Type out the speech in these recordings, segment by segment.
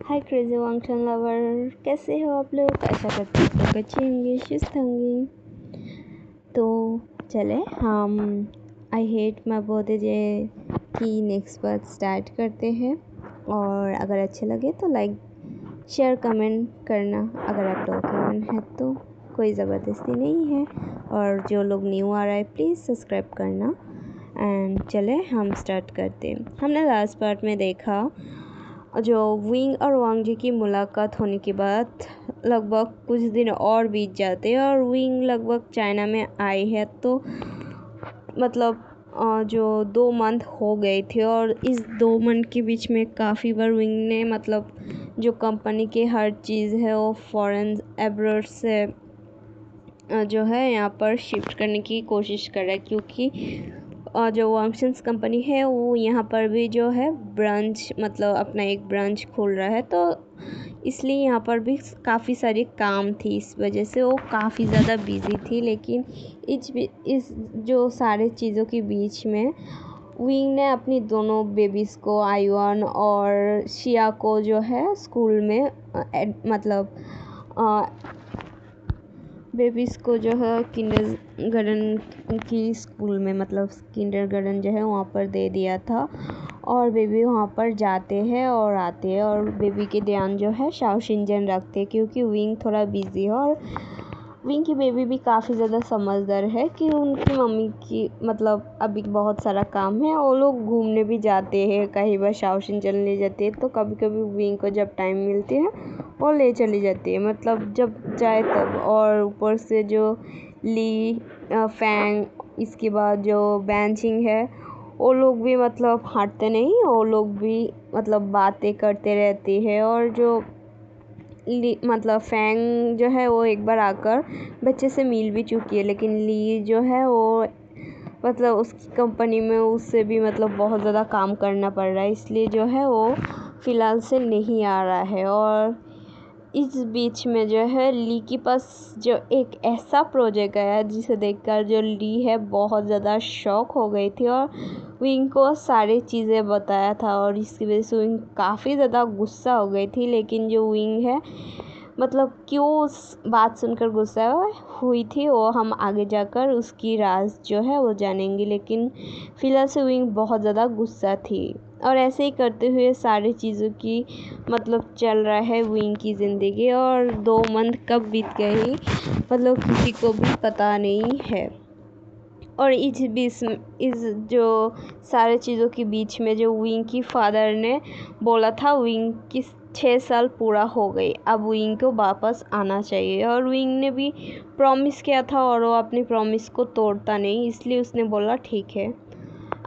हाय crazy वांगचन lover, कैसे हो आप लोग। आशा करते हैं लोग अच्छे होंगे, सुस्त होंगे। तो चले हम आई हेट माई बर्थडे की नेक्स्ट पार्ट स्टार्ट करते हैं। और अगर अच्छे लगे तो लाइक शेयर कमेंट करना। अगर आप लोगों का मन है तो कोई ज़बरदस्ती नहीं है। और जो लोग न्यू आ रहा है प्लीज़ सब्सक्राइब करना। एंड चले हम स्टार्ट करते हैं। हमने लास्ट पार्ट में देखा जो विंग और वांग जी की मुलाकात होने के बाद लगभग कुछ दिन और बीत जाते हैं और विंग लगभग चाइना में आई है। तो मतलब जो 2 मंथ हो गए थे और इस 2 मंथ के बीच में काफ़ी बार विंग ने मतलब जो कंपनी की हर चीज़ है वो फॉरेन एब्रॉड से जो है यहाँ पर शिफ्ट करने की कोशिश कर रहा है, क्योंकि जो वांगशंस कंपनी है वो यहाँ पर भी जो है ब्रांच मतलब अपना एक ब्रांच खोल रहा है। तो इसलिए यहाँ पर भी काफ़ी सारी काम थी, इस वजह से वो काफ़ी ज़्यादा बिजी थी। लेकिन इस जो सारे चीज़ों के बीच में विंग ने अपनी दोनों बेबीज़ को आयुआन और शिया को जो है स्कूल में मतलब बेबीज़ को जो है किंडरगार्टन की स्कूल में मतलब किंडरगार्टन जो है वहाँ पर दे दिया था। और बेबी वहाँ पर जाते हैं और आते हैं और बेबी के ध्यान जो है शाओ शिनजन रखते हैं, क्योंकि विंग थोड़ा बिजी है। और विंग की बेबी भी काफ़ी ज़्यादा समझदार है कि उनकी मम्मी की मतलब अभी बहुत सारा काम है। वो लोग घूमने भी जाते हैं, कई बार शाओ शिनजन ले जाते हैं, तो कभी कभी विंग को जब टाइम मिलती है वो ले चली जाती है, मतलब जब चाहे तब। और ऊपर से जो ली फैंग, इसके बाद जो बैंचिंग है, वो लोग भी मतलब हटते नहीं, वो लोग भी मतलब बातें करते रहते हैं। और जो मतलब फैंग जो है वो एक बार आकर बच्चे से मिल भी चुकी है, लेकिन ली जो है वो मतलब उस कंपनी में उससे भी मतलब बहुत ज़्यादा काम करना पड़ रहा है, इसलिए जो है वो फ़िलहाल से नहीं आ रहा है। और इस बीच में जो है ली के पास जो एक ऐसा प्रोजेक्ट आया जिसे देखकर जो ली है बहुत ज़्यादा शॉक हो गई थी और विंग को सारी चीज़ें बताया था। और इसकी वजह से विंग काफ़ी ज़्यादा गुस्सा हो गई थी। लेकिन जो विंग है मतलब क्यों उस बात सुनकर गुस्सा हुई थी वो हम आगे जाकर उसकी राज जो है वो जानेंगे। लेकिन फ़िलहाल से विंग बहुत ज़्यादा गुस्सा थी। और ऐसे ही करते हुए सारी चीज़ों की मतलब चल रहा है विंग की ज़िंदगी। और 2 मंथ कब बीत गई मतलब किसी को भी पता नहीं है। और इस जो सारे चीज़ों के बीच में जो विंग की फादर ने बोला था विंग की 6 साल पूरा हो गई, अब विंग को वापस आना चाहिए। और विंग ने भी प्रॉमिस किया था और वो अपनी प्रॉमिस को तोड़ता नहीं, इसलिए उसने बोला ठीक है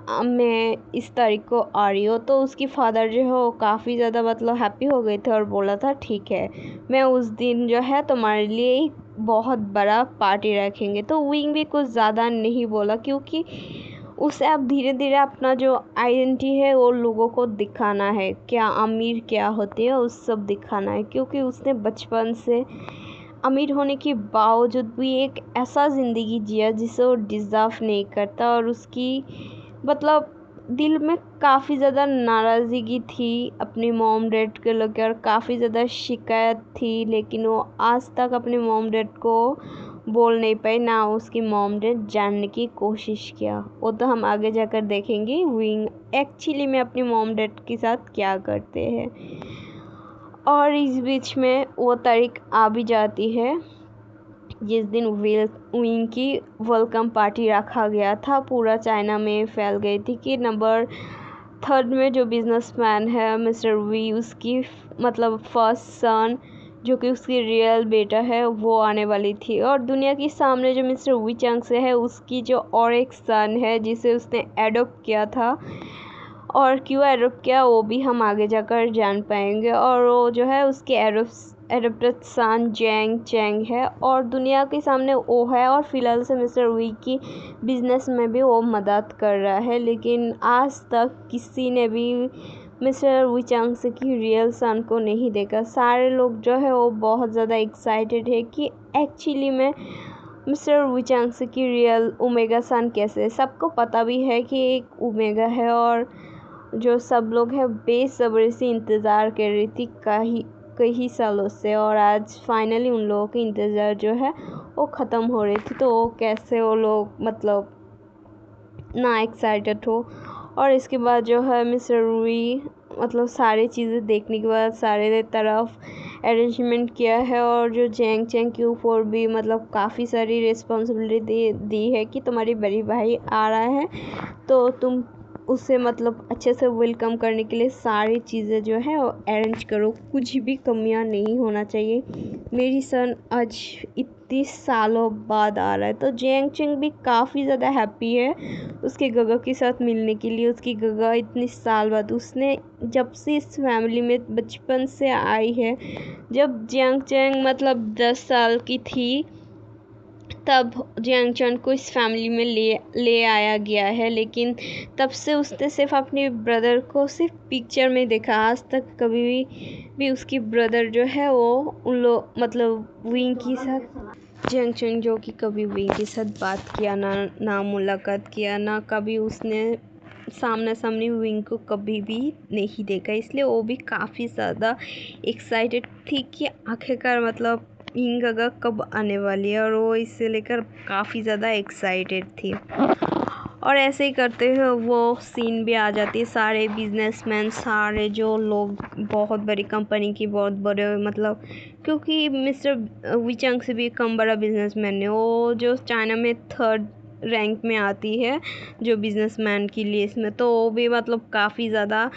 मैं इस तारीख को आ रही हूँ। तो उसकी फादर जो है वो काफ़ी ज़्यादा मतलब हैप्पी हो गए थे और बोला था ठीक है मैं उस दिन जो है तुम्हारे लिए एक बहुत बड़ा पार्टी रखेंगे। तो विंग भी कुछ ज़्यादा नहीं बोला, क्योंकि उसे अब धीरे धीरे अपना जो आइडेंटिटी है वो लोगों को दिखाना है, क्या अमीर क्या होती है उस सब दिखाना है। क्योंकि उसने बचपन से अमीर होने के बावजूद भी एक ऐसा ज़िंदगी जिया जिसे वो डिज़र्व नहीं करता। और उसकी मतलब दिल में काफ़ी ज़्यादा नाराज़गी थी अपनी मॉम डैड के लेकर, काफ़ी ज़्यादा शिकायत थी। लेकिन वो आज तक अपने मॉम डैड को बोल नहीं पाई, ना उसकी मॉम डैड जानने की कोशिश किया। वो तो हम आगे जाकर देखेंगे विंग एक्चुअली में अपनी मॉम डैड के साथ क्या करते हैं। और इस बीच में वो तारीख आ भी जाती है जिस दिन विंग की वेलकम पार्टी रखा गया था। पूरा चाइना में फैल गई थी कि नंबर 3 में जो बिजनेसमैन है मिस्टर वी, उसकी मतलब फर्स्ट सन जो कि उसकी रियल बेटा है वो आने वाली थी। और दुनिया के सामने जो मिस्टर वी चंग से है उसकी जो और एक सन है जिसे उसने एडॉप्ट किया था, और क्यों एडॉप्ट किया वो भी हम आगे जाकर जान पाएंगे। और वो जो है उसके एडॉप्टेड सन जैंग चैंग है और दुनिया के सामने वो है। और फिलहाल से मिस्टर वी की बिजनेस में भी वो मदद कर रहा है। लेकिन आज तक किसी ने भी मिस्टर वी चांग से की रियल सन को नहीं देखा। सारे लोग जो है वो बहुत ज़्यादा एक्साइटेड है कि एक्चुअली में मिस्टर वी चांग से की रियल ओमेगा सन कैसे है। सबको पता भी है कि एक ओमेगा है और जो सब लोग हैं बेसब्री से इंतज़ार कर रही थी कई सालों से, और आज फाइनली उन लोगों की इंतज़ार जो है वो ख़त्म हो रही थी। तो कैसे वो लोग मतलब ना एक्साइटेड हो। और इसके बाद जो है मिस्टर रूई मतलब सारी चीज़ें देखने के बाद सारे तरफ अरेंजमेंट किया है, और जो जैंग चैंग के ऊपर भी मतलब काफ़ी सारी रिस्पॉन्सिबिलिटी दी है कि तुम्हारी बड़ी भाई आ रहा है तो तुम उसे मतलब अच्छे से वेलकम करने के लिए सारी चीज़ें जो है वो अरेंज करो, कुछ भी कमियां नहीं होना चाहिए। मेरी सन आज इतनी सालों बाद आ रहा है। तो जैंग चैंग भी काफ़ी ज़्यादा हैप्पी है उसके गगा के साथ मिलने के लिए। उसकी गगा इतनी साल बाद, उसने जब से इस फैमिली में बचपन से आई है, जब जैंग चैंग मतलब 10 साल की थी तब जैंग चैंग को इस फैमिली में ले आया गया है। लेकिन तब से उसने सिर्फ अपने ब्रदर को सिर्फ पिक्चर में देखा, आज तक कभी भी उसकी ब्रदर जो है वो उन लोग मतलब विंग के साथ जैंग चैंग जो कि कभी विंग के साथ बात किया ना मुलाकात किया, ना कभी उसने सामने सामने विंग को कभी भी नहीं देखा। इसलिए वो भी काफ़ी ज़्यादा एक्साइटेड थी कि आखिरकार मतलब विंग गगा कब आने वाली है, और वो इसे लेकर काफ़ी ज़्यादा एक्साइटेड थी। और ऐसे ही करते हुए वो सीन भी आ जाती है, सारे बिजनेसमैन, सारे जो लोग बहुत बड़ी कंपनी की बहुत बड़े मतलब, क्योंकि मिस्टर विचंग से भी कम बड़ा बिजनेसमैन है वो, जो चाइना में 3rd रैंक में आती है जो बिजनेसमैन की लिस्ट में। तो वो भी मतलब काफ़ी ज़्यादा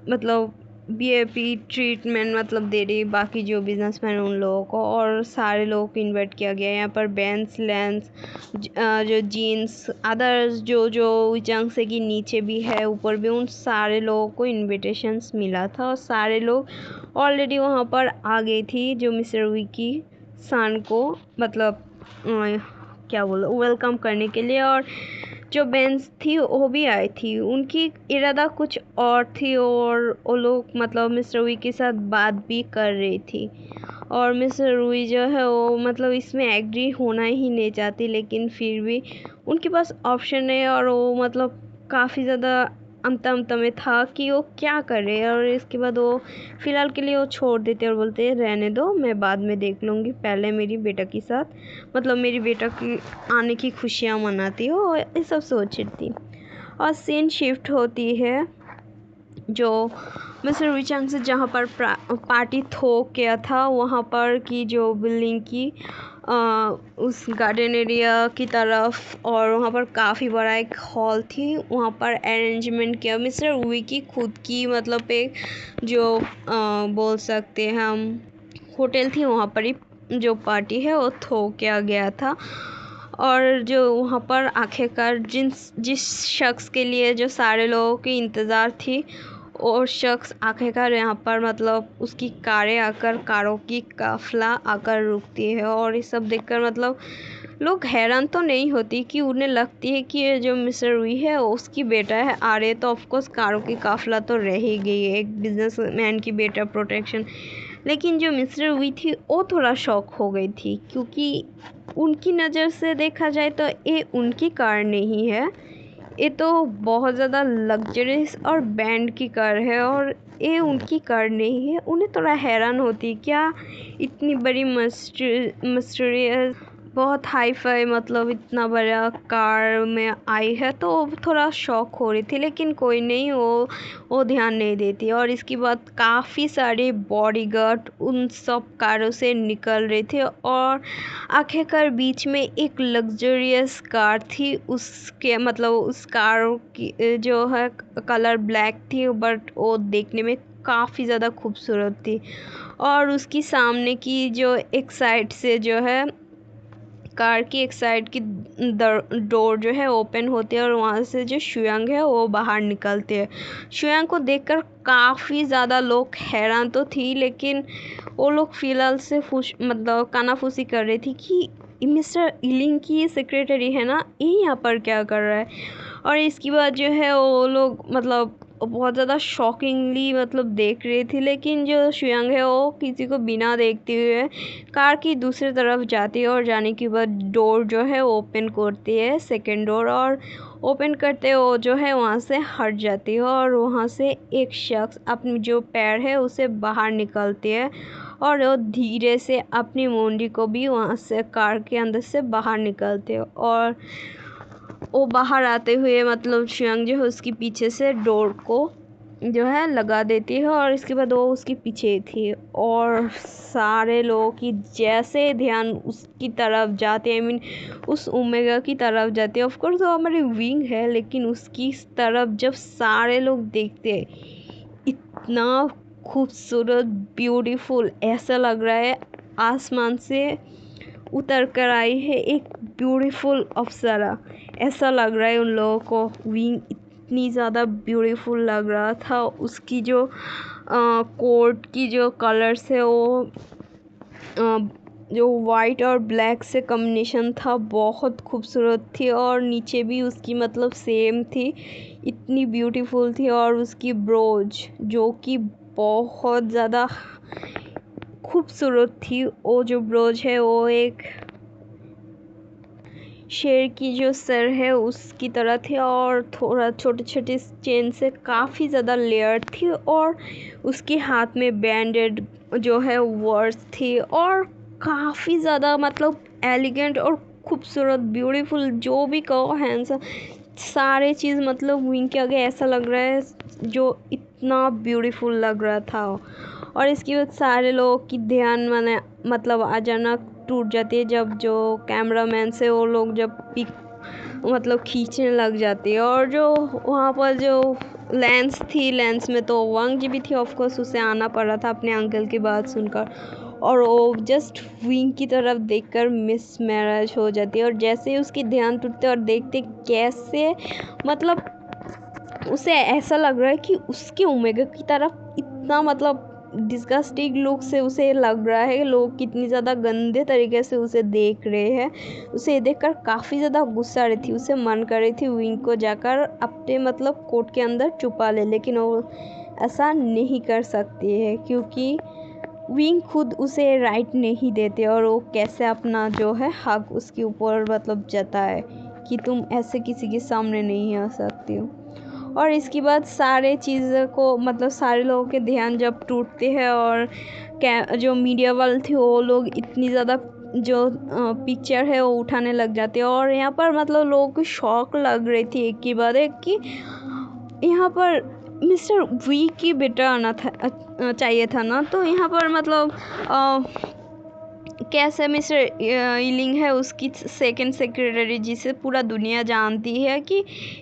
मतलब वीआईपी ट्रीटमेंट मतलब दे रही बाकी जो बिजनेसमैन उन लोगों को, और सारे लोगों को इनवाइट किया गया। यहाँ पर बेंस लेंस जो जीन्स अदर्स जो विचंग से की नीचे भी है ऊपर भी, उन सारे लोगों को इनविटेशंस मिला था, और सारे लोग ऑलरेडी वहाँ पर आ गई थी जो मिस्टर विकी सान को मतलब क्या बोलो वेलकम करने के लिए। और जो बेंस थी वो भी आई थी, उनकी इरादा कुछ और थी, और वो लोग मतलब मिस्टर वी के साथ बात भी कर रही थी। और मिस्टर वी जो है वो मतलब इसमें एग्री होना ही नहीं चाहती, लेकिन फिर भी उनके पास ऑप्शन है, और वो मतलब काफ़ी ज़्यादा अंत में था कि वो क्या करे। और इसके बाद वो फ़िलहाल के लिए वो छोड़ देते और बोलते रहने दो, मैं बाद में देख लूँगी, पहले मेरी बेटा के साथ मतलब मेरी बेटा की आने की खुशियाँ मनाती हो, ये सब सोच रही थी। और सीन शिफ्ट होती है जो मिस्टर विचंग से जहाँ पर पार्टी थोक गया था वहाँ पर की जो बिल्डिंग की उस गार्डन एरिया की तरफ, और वहाँ पर काफ़ी बड़ा एक हॉल थी, वहाँ पर अरेंजमेंट किया मिस्टर वी की खुद की मतलब एक जो बोल सकते हैं हम होटल थी, वहाँ पर ही जो पार्टी है वो थोक किया गया था। और जो वहाँ पर आखिरकार जिस शख्स के लिए जो सारे लोगों की इंतज़ार थी, और शख्स आखिरकार यहाँ पर मतलब उसकी कारों की काफिला आकर रुकती है। और ये सब देखकर मतलब लोग हैरान तो नहीं होती कि उन्हें लगती है कि ये जो मिस्टर वी है उसकी बेटा है आ रहे, तो ऑफकोर्स कारों की काफिला तो रह ही गई है, एक बिजनेसमैन की बेटा प्रोटेक्शन। लेकिन जो मिस्टर वी थी वो थोड़ा शॉक हो गई थी, क्योंकि उनकी नज़र से देखा जाए तो ये उनकी कार नहीं है, ये तो बहुत ज़्यादा लग्जरियस और बैंड की कार है, और ये उनकी कार नहीं है। उन्हें थोड़ा हैरान होती क्या इतनी बड़ी मिस्टीरियस बहुत हाई फाई मतलब इतना बड़ा कार में आई है, तो थोड़ा शॉक हो रही थी। लेकिन कोई नहीं, वो ध्यान नहीं देती। और इसके बाद काफ़ी सारे बॉडीगार्ड उन सब कारों से निकल रहे थे, और आखिरकार बीच में एक लग्जरियस कार थी, उसके मतलब उस कार की जो है कलर ब्लैक थी, बट वो देखने में काफ़ी ज़्यादा खूबसूरत थी। और उसकी सामने की जो एक साइड से जो है कार की एक साइड की डोर जो है ओपन होती है, और वहाँ से जो शुयांग है वो बाहर निकलते हैं। शुयांग को देखकर काफ़ी ज़्यादा लोग हैरान तो थी, लेकिन वो लोग फ़िलहाल से मतलब कानाफूसी कर रही थी कि मिस्टर इलिंग की सेक्रेटरी है ना, ये यहाँ पर क्या कर रहा है। और इसके बाद जो है वो लोग मतलब बहुत ज़्यादा शॉकिंगली मतलब देख रही थी, लेकिन जो शुयांग है वो किसी को बिना देखते हुए कार की दूसरी तरफ जाती है और जाने के बाद डोर जो है ओपन करती है, सेकंड डोर, और ओपन करते वो जो है वहाँ से हट जाती है और वहाँ से एक शख्स अपनी जो पैर है उसे बाहर निकलती है और वो धीरे से अपनी मुंडी को भी वहाँ से कार के अंदर से बाहर निकलते हैं और वो बाहर आते हुए मतलब शुयांग जो है उसके पीछे से डोर को जो है लगा देती है और इसके बाद वो उसके पीछे थी और सारे लोगों की जैसे ध्यान उसकी तरफ जाते हैं, आई मीन उस ओमेगा की तरफ जाते हैं। ऑफ कोर्स वो हमारी विंग है, लेकिन उसकी तरफ जब सारे लोग देखते हैं इतना खूबसूरत ब्यूटीफुल ऐसा लग रहा है आसमान से उतर कर आई है एक ब्यूटीफुल अप्सरा, ऐसा लग रहा है उन लोगों को। विंग इतनी ज़्यादा ब्यूटीफुल लग रहा था, उसकी जो कोट की जो कलर्स है वो जो वाइट और ब्लैक से कॉम्बिनेशन था बहुत खूबसूरत थी और नीचे भी उसकी मतलब सेम थी, इतनी ब्यूटीफुल थी। और उसकी ब्रोज जो कि बहुत ज़्यादा खूबसूरत थी, वो जो ब्रोज है वो एक शेर की जो सर है उसकी तरह थी और थोड़ा छोटे छोटे चेन से काफ़ी ज़्यादा लेयर थी और उसके हाथ में बैंडेड जो है वर्ड्स थी और काफ़ी ज़्यादा मतलब एलिगेंट और खूबसूरत ब्यूटीफुल जो भी कहो हैंडसम सारे चीज़ मतलब विंग के आगे ऐसा लग रहा है जो इतना ब्यूटीफुल लग रहा था। और इसके बाद सारे लोगों की ध्यान मतलब अचानक टूट जाती है जब जो कैमरामैन से वो लोग जब पिक मतलब खींचने लग जाती है और जो वहाँ पर जो लेंस थी, लेंस में तो वांग जी भी थी, ऑफकोर्स उसे आना पड़ा था अपने अंकल की बात सुनकर और वो जस्ट विंग की तरफ देखकर मिस मैरिज हो जाती है और जैसे ही उसकी ध्यान टूटते और देखते कैसे मतलब उसे ऐसा लग रहा है कि उसके ओमेगा की तरफ इतना मतलब डिस्गस्टिंग लुक से उसे लग रहा है, लोग कितनी ज़्यादा गंदे तरीके से उसे देख रहे हैं। उसे देखकर काफ़ी ज़्यादा गुस्सा आ रही थी, उसे मन कर रही थी विंग को जाकर अपने मतलब कोट के अंदर छुपा ले, लेकिन वो ऐसा नहीं कर सकती है क्योंकि विंग खुद उसे राइट नहीं देते और वो कैसे अपना जो है हक उसके ऊपर मतलब जताए कि तुम ऐसे किसी के सामने नहीं आ सकती हो। और इसके बाद सारे चीज़ को मतलब सारे लोगों के ध्यान जब टूटते हैं और जो मीडिया वाले थे वो लोग इतनी ज़्यादा जो पिक्चर है वो उठाने लग जाते हैं और यहाँ पर मतलब लोगों को शौक लग रही थी एक की बात है कि यहाँ पर मिस्टर वी की बेटा आना था चाहिए था ना, तो यहाँ पर मतलब कैसे मिस्टर इलिंग है उसकी सेकंड सेक्रेटरी जिसे पूरा दुनिया जानती है कि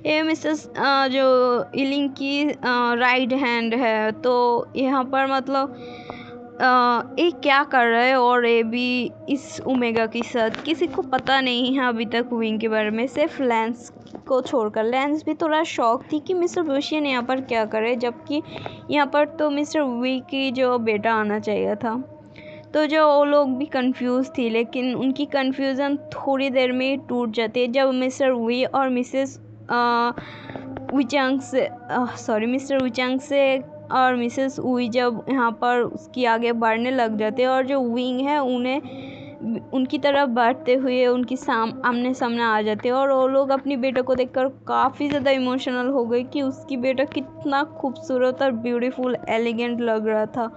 ये मिसेस जो इलिंग की राइट हैंड है, तो यहाँ पर मतलब ये क्या कर रहा है और ये भी इस ओमेगा के साथ किसी को पता नहीं है अभी तक विंग के बारे में, सिर्फ लेंस को छोड़कर। लेंस भी थोड़ा शौक थी कि मिस्टर बुशियन यहाँ पर क्या करे, जबकि यहाँ पर तो मिस्टर वी की जो बेटा आना चाहिए था। तो जो वो लोग भी कंफ्यूज थी, लेकिन उनकी कंफ्यूजन थोड़ी देर में ही टूट जाती है जब मिस्टर वी और मिसेस मिस्टर विचांग से और मिसेस वी जब यहाँ पर उसकी आगे बढ़ने लग जाते हैं और जो विंग है उन्हें उनकी तरफ बढ़ते हुए उनकी आमने सामने आ जाते हैं और वो लोग अपनी बेटा को देखकर काफ़ी ज़्यादा इमोशनल हो गए कि उसकी बेटा कितना खूबसूरत और ब्यूटीफुल एलिगेंट लग रहा था।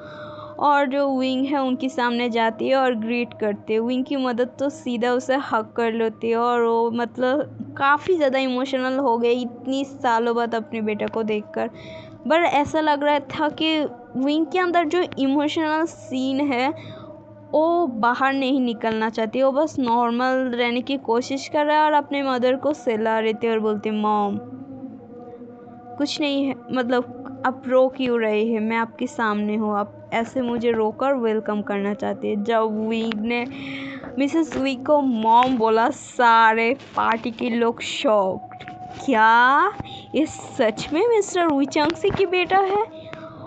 और जो विंग है उनके सामने जाती है और ग्रीट करती है, विंग की मदद तो सीधा उसे हक कर लेती है और वो मतलब काफ़ी ज़्यादा इमोशनल हो गई इतनी सालों बाद अपने बेटे को देखकर। पर ऐसा लग रहा था कि विंग के अंदर जो इमोशनल सीन है वो बाहर नहीं निकलना चाहती, वो बस नॉर्मल रहने की कोशिश कर रहा है और अपने मदर को सहला रही थी और बोलती मॉम कुछ नहीं है, मतलब आप रो क्यों रहे हैं, मैं आपके सामने हूँ, आप ऐसे मुझे रोकर वेलकम करना चाहते हैं। जब विंग ने मिसेस वी को मॉम बोला सारे पार्टी के लोग शॉक्ड, क्या ये सच में मिस्टर विचांगसी की बेटा है?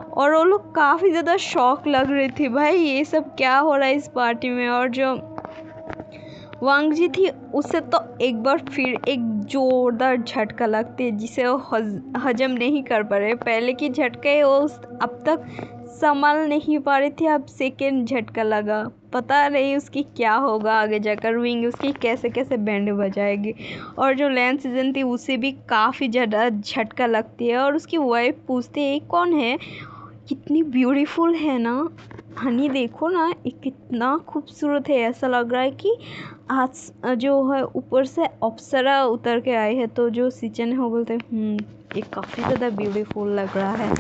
और वो लोग काफ़ी ज़्यादा शॉक लग रहे थे, भाई ये सब क्या हो रहा है इस पार्टी में। और जो वांग जी थी उसे तो एक बार फिर एक जोरदार झटका लगती है जिसे वो हजम नहीं कर पा रहे। पहले की झटके वो अब तक संभाल नहीं पा रही थी, अब सेकेंड झटका लगा। पता नहीं उसकी क्या होगा आगे जाकर, विंग उसकी कैसे कैसे बैंड बजाएगी। और जो लैन सीजन थी उसे भी काफ़ी ज़्यादा झटका लगती है और उसकी वाइफ पूछती है कौन है, कितनी ब्यूटीफुल है ना हनी, देखो ना ये कितना खूबसूरत है, ऐसा लग रहा है कि आज जो है ऊपर से अप्सरा उतर के आए हैं। तो जो सिचन है वो बोलते हैं ये काफ़ी ज़्यादा ब्यूटीफुल लग रहा है।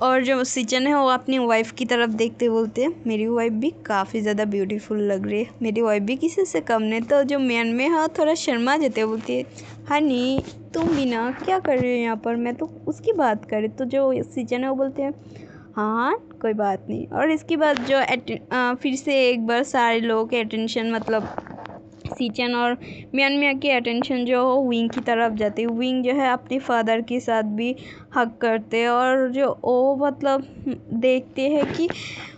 और जो सिचन है वो अपनी वाइफ की तरफ देखते बोलते हैं मेरी वाइफ भी काफ़ी ज़्यादा ब्यूटीफुल लग रही है, मेरी वाइफ भी किसी से कम नहीं। तो जो मैन में है थोड़ा शर्मा जाते बोलती है हनी तुम भी ना क्या कर रहे हो यहाँ पर, मैं तो उसकी बात कर रही। तो जो सिचन है वो बोलते हैं हाँ कोई बात नहीं। और इसके बाद जो फिर से एक बार सारे लोगों के अटेंशन मतलब सिचन और मिया की अटेंशन जो हो विंग की तरफ जाती है। विंग जो है अपने फादर के साथ भी हक करते हैं और जो वो मतलब देखते हैं कि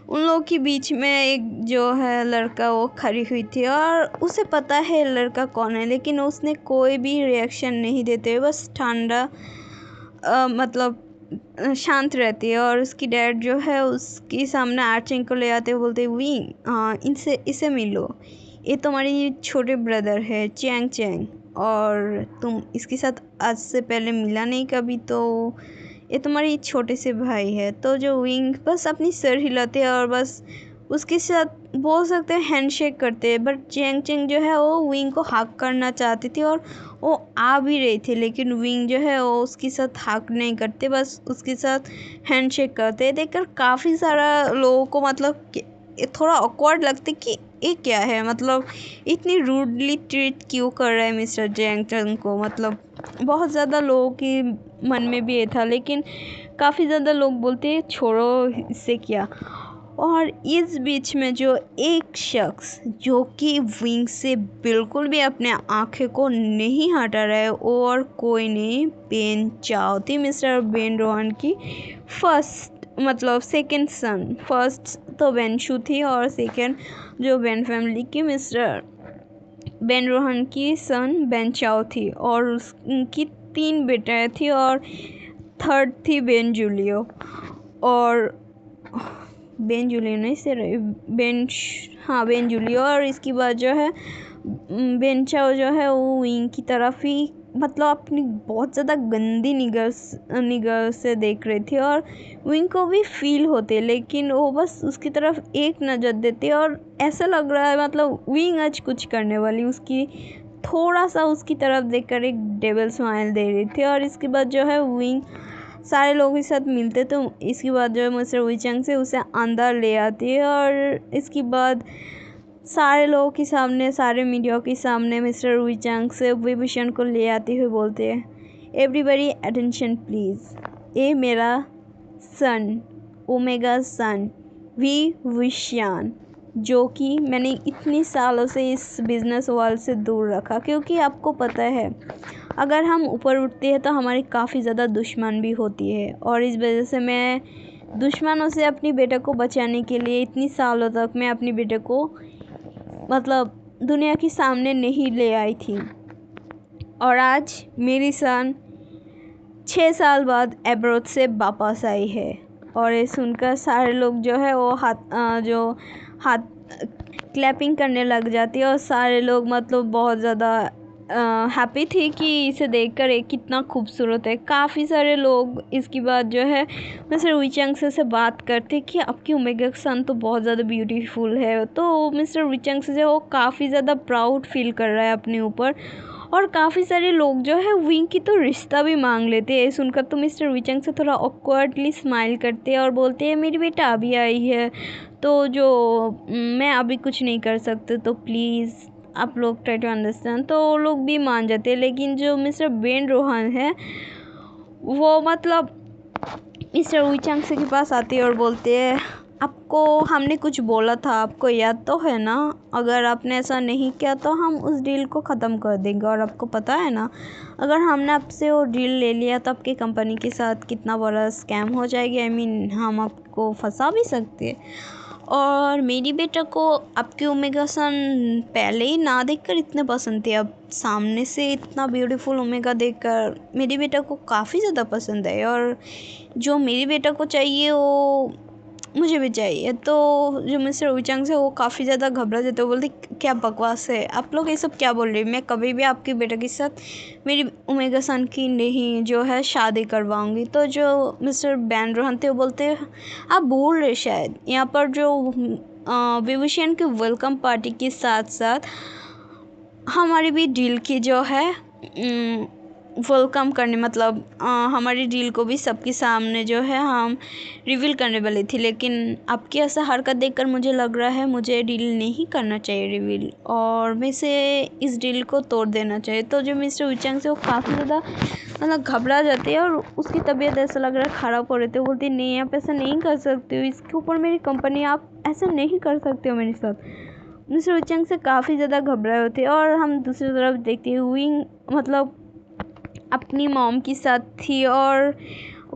उन लोगों के बीच में एक जो है लड़का वो खड़ी हुई थी और उसे पता है लड़का कौन है, लेकिन उसने कोई भी रिएक्शन नहीं देते हुए बस ठंडा मतलब शांत रहती है। और उसकी डैड जो है उसके सामने आर्चिंग को ले आते हुए बोलते विंग हाँ इसे मिलो, ये तुम्हारी छोटे ब्रदर है चैंग चैंग और तुम इसके साथ आज से पहले मिला नहीं कभी, तो ये तुम्हारी छोटे से भाई है। तो जो विंग बस अपनी सर हिलाते हैं और बस उसके साथ बोल सकते हैं हैंडशेक करते हैं। बट चैंग चैंग जो है वो विंग को हक करना चाहती थी और वो आ भी रही थी, लेकिन विंग जो है वो उसके साथ हक नहीं करते, बस उसके साथ हैंडशेक करते। देखकर काफ़ी सारा लोगों को मतलब थोड़ा ऑकवर्ड लगता कि ये क्या है, मतलब इतनी रूडली ट्रीट क्यों कर रहा है मिस्टर चैंग चैंग को। मतलब बहुत ज़्यादा लोगों के मन में भी ये था, लेकिन काफ़ी ज़्यादा लोग बोलते छोड़ो इससे क्या। और इस बीच में जो एक शख्स जो कि विंग से बिल्कुल भी अपने आंखें को नहीं हटा रहा है वो और कोई नहीं बेन चाओ थी, मिस्टर बेन रोहन की फर्स्ट मतलब सेकंड सन। फर्स्ट तो बेनशु थी और सेकंड जो बेन फैमिली की मिस्टर बेन रोहन की सन बेन चाओ थी और उनकी 3 बेटे थी और थर्ड थी बेन जूलियो। और बेन जूलियो नहीं से बेन जूलियो। और इसके बाद जो है बेन चाओ जो है वो विंग की तरफ ही मतलब अपनी बहुत ज़्यादा गंदी निगाह से देख रही थी और विंग को भी फील होते, लेकिन वो बस उसकी तरफ एक नज़र देते और ऐसा लग रहा है मतलब विंग आज कुछ करने वाली, उसकी थोड़ा सा उसकी तरफ देखकर एक डेविल स्माइल दे रही थी। और इसके बाद जो है विंग सारे लोगों के साथ मिलते, तो इसके बाद जो है मिस्टर विचंग से उसे अंदर ले आती है और इसके बाद सारे लोगों के सामने सारे मीडिया के सामने मिस्टर विचंग से विभूषण को ले आते हुए बोलते हैं एवरीबॉडी अटेंशन प्लीज़, ये मेरा सन ओमेगा सन विभूषण जो कि मैंने इतनी सालों से इस बिज़नेस वर्ल्ड से दूर रखा, क्योंकि आपको पता है अगर हम ऊपर उठते हैं तो हमारी काफ़ी ज़्यादा दुश्मन भी होती है। और इस वजह से मैं दुश्मनों से अपनी बेटे को बचाने के लिए इतनी सालों तक मैं अपनी बेटे को मतलब दुनिया के सामने नहीं ले आई थी। और आज मेरी सन 6 साल बाद एब्रोड से वापस आई है। और ये सुनकर सारे लोग जो है वो हाथ क्लैपिंग करने लग जाती है और सारे लोग मतलब बहुत ज़्यादा हैप्पी थी कि इसे देखकर एक कितना खूबसूरत है। काफ़ी सारे लोग इसके बाद जो है मिस्टर विचंग से बात करते कि आपकी ओमेगा सन तो बहुत ज़्यादा ब्यूटीफुल है। तो मिस्टर विचंग से वो काफ़ी ज़्यादा प्राउड फील कर रहा है अपने ऊपर। और काफ़ी सारे लोग जो है विंग की तो रिश्ता भी मांग लेते हैं। सुनकर तो मिस्टर विचंग से थोड़ा ऑकवर्डली स्माइल करते हैं और बोलते हैं मेरी बेटा अभी आई है तो जो मैं अभी कुछ नहीं कर सकते, तो प्लीज़ आप लोग ट्राई टू अंडरस्टैंड। तो वो लोग भी मान जाते हैं। लेकिन जो मिस्टर बेन रोहन है वो मतलब मिस्टर विचंग से के पास आते हैं और बोलते हैं आपको हमने कुछ बोला था, आपको याद तो है ना, अगर आपने ऐसा नहीं किया तो हम उस डील को ख़त्म कर देंगे। और आपको पता है ना अगर हमने आपसे वो डील ले लिया तो आपकी कंपनी के साथ कितना बड़ा स्कैम हो जाएगी, I mean हम आपको फंसा भी सकते हैं। और मेरी बेटा को आपकी ओमेगा सन पहले ही ना देखकर इतने पसंद थे, अब सामने से इतना ब्यूटीफुल ओमेगा देखकर मेरी बेटा को काफ़ी ज़्यादा पसंद है। और जो मेरी बेटा को चाहिए वो मुझे भी चाहिए। तो जो मिस्टर उचंग से वो काफ़ी ज़्यादा घबरा जाते, वो बोलते क्या बकवास है, आप लोग ये सब क्या बोल रहे हैं, मैं कभी भी आपकी बेटा के साथ मेरी ओमेगा सन की नहीं जो है शादी करवाऊंगी। तो जो मिस्टर बैन रोहन थे वो बोलते आप भूल रहे शायद, यहाँ पर जो विभूषण की वेलकम पार्टी के साथ साथ हमारी भी डील की जो है वेलकम करने, मतलब हमारी डील को भी सबके सामने जो है हम रिवील करने वाली थी, लेकिन आपकी ऐसा हरकत देखकर मुझे लग रहा है मुझे डील नहीं करना चाहिए रिवील, और मैं से इस डील को तोड़ देना चाहिए। तो जो मिस्टर विचंग से वो काफ़ी ज़्यादा मतलब घबरा जाते हैं और उसकी तबीयत ऐसा लग रहा है ख़राब हो रही थी। बोलती नहीं आप ऐसा नहीं कर सकते हो, इसके ऊपर मेरी कंपनी, आप ऐसा नहीं कर सकते हो मेरे साथ। मिस्टर विचंग से काफ़ी ज़्यादा घबराए होते। और हम दूसरी तरफ देखते हुए मतलब अपनी मॉम के साथ थी और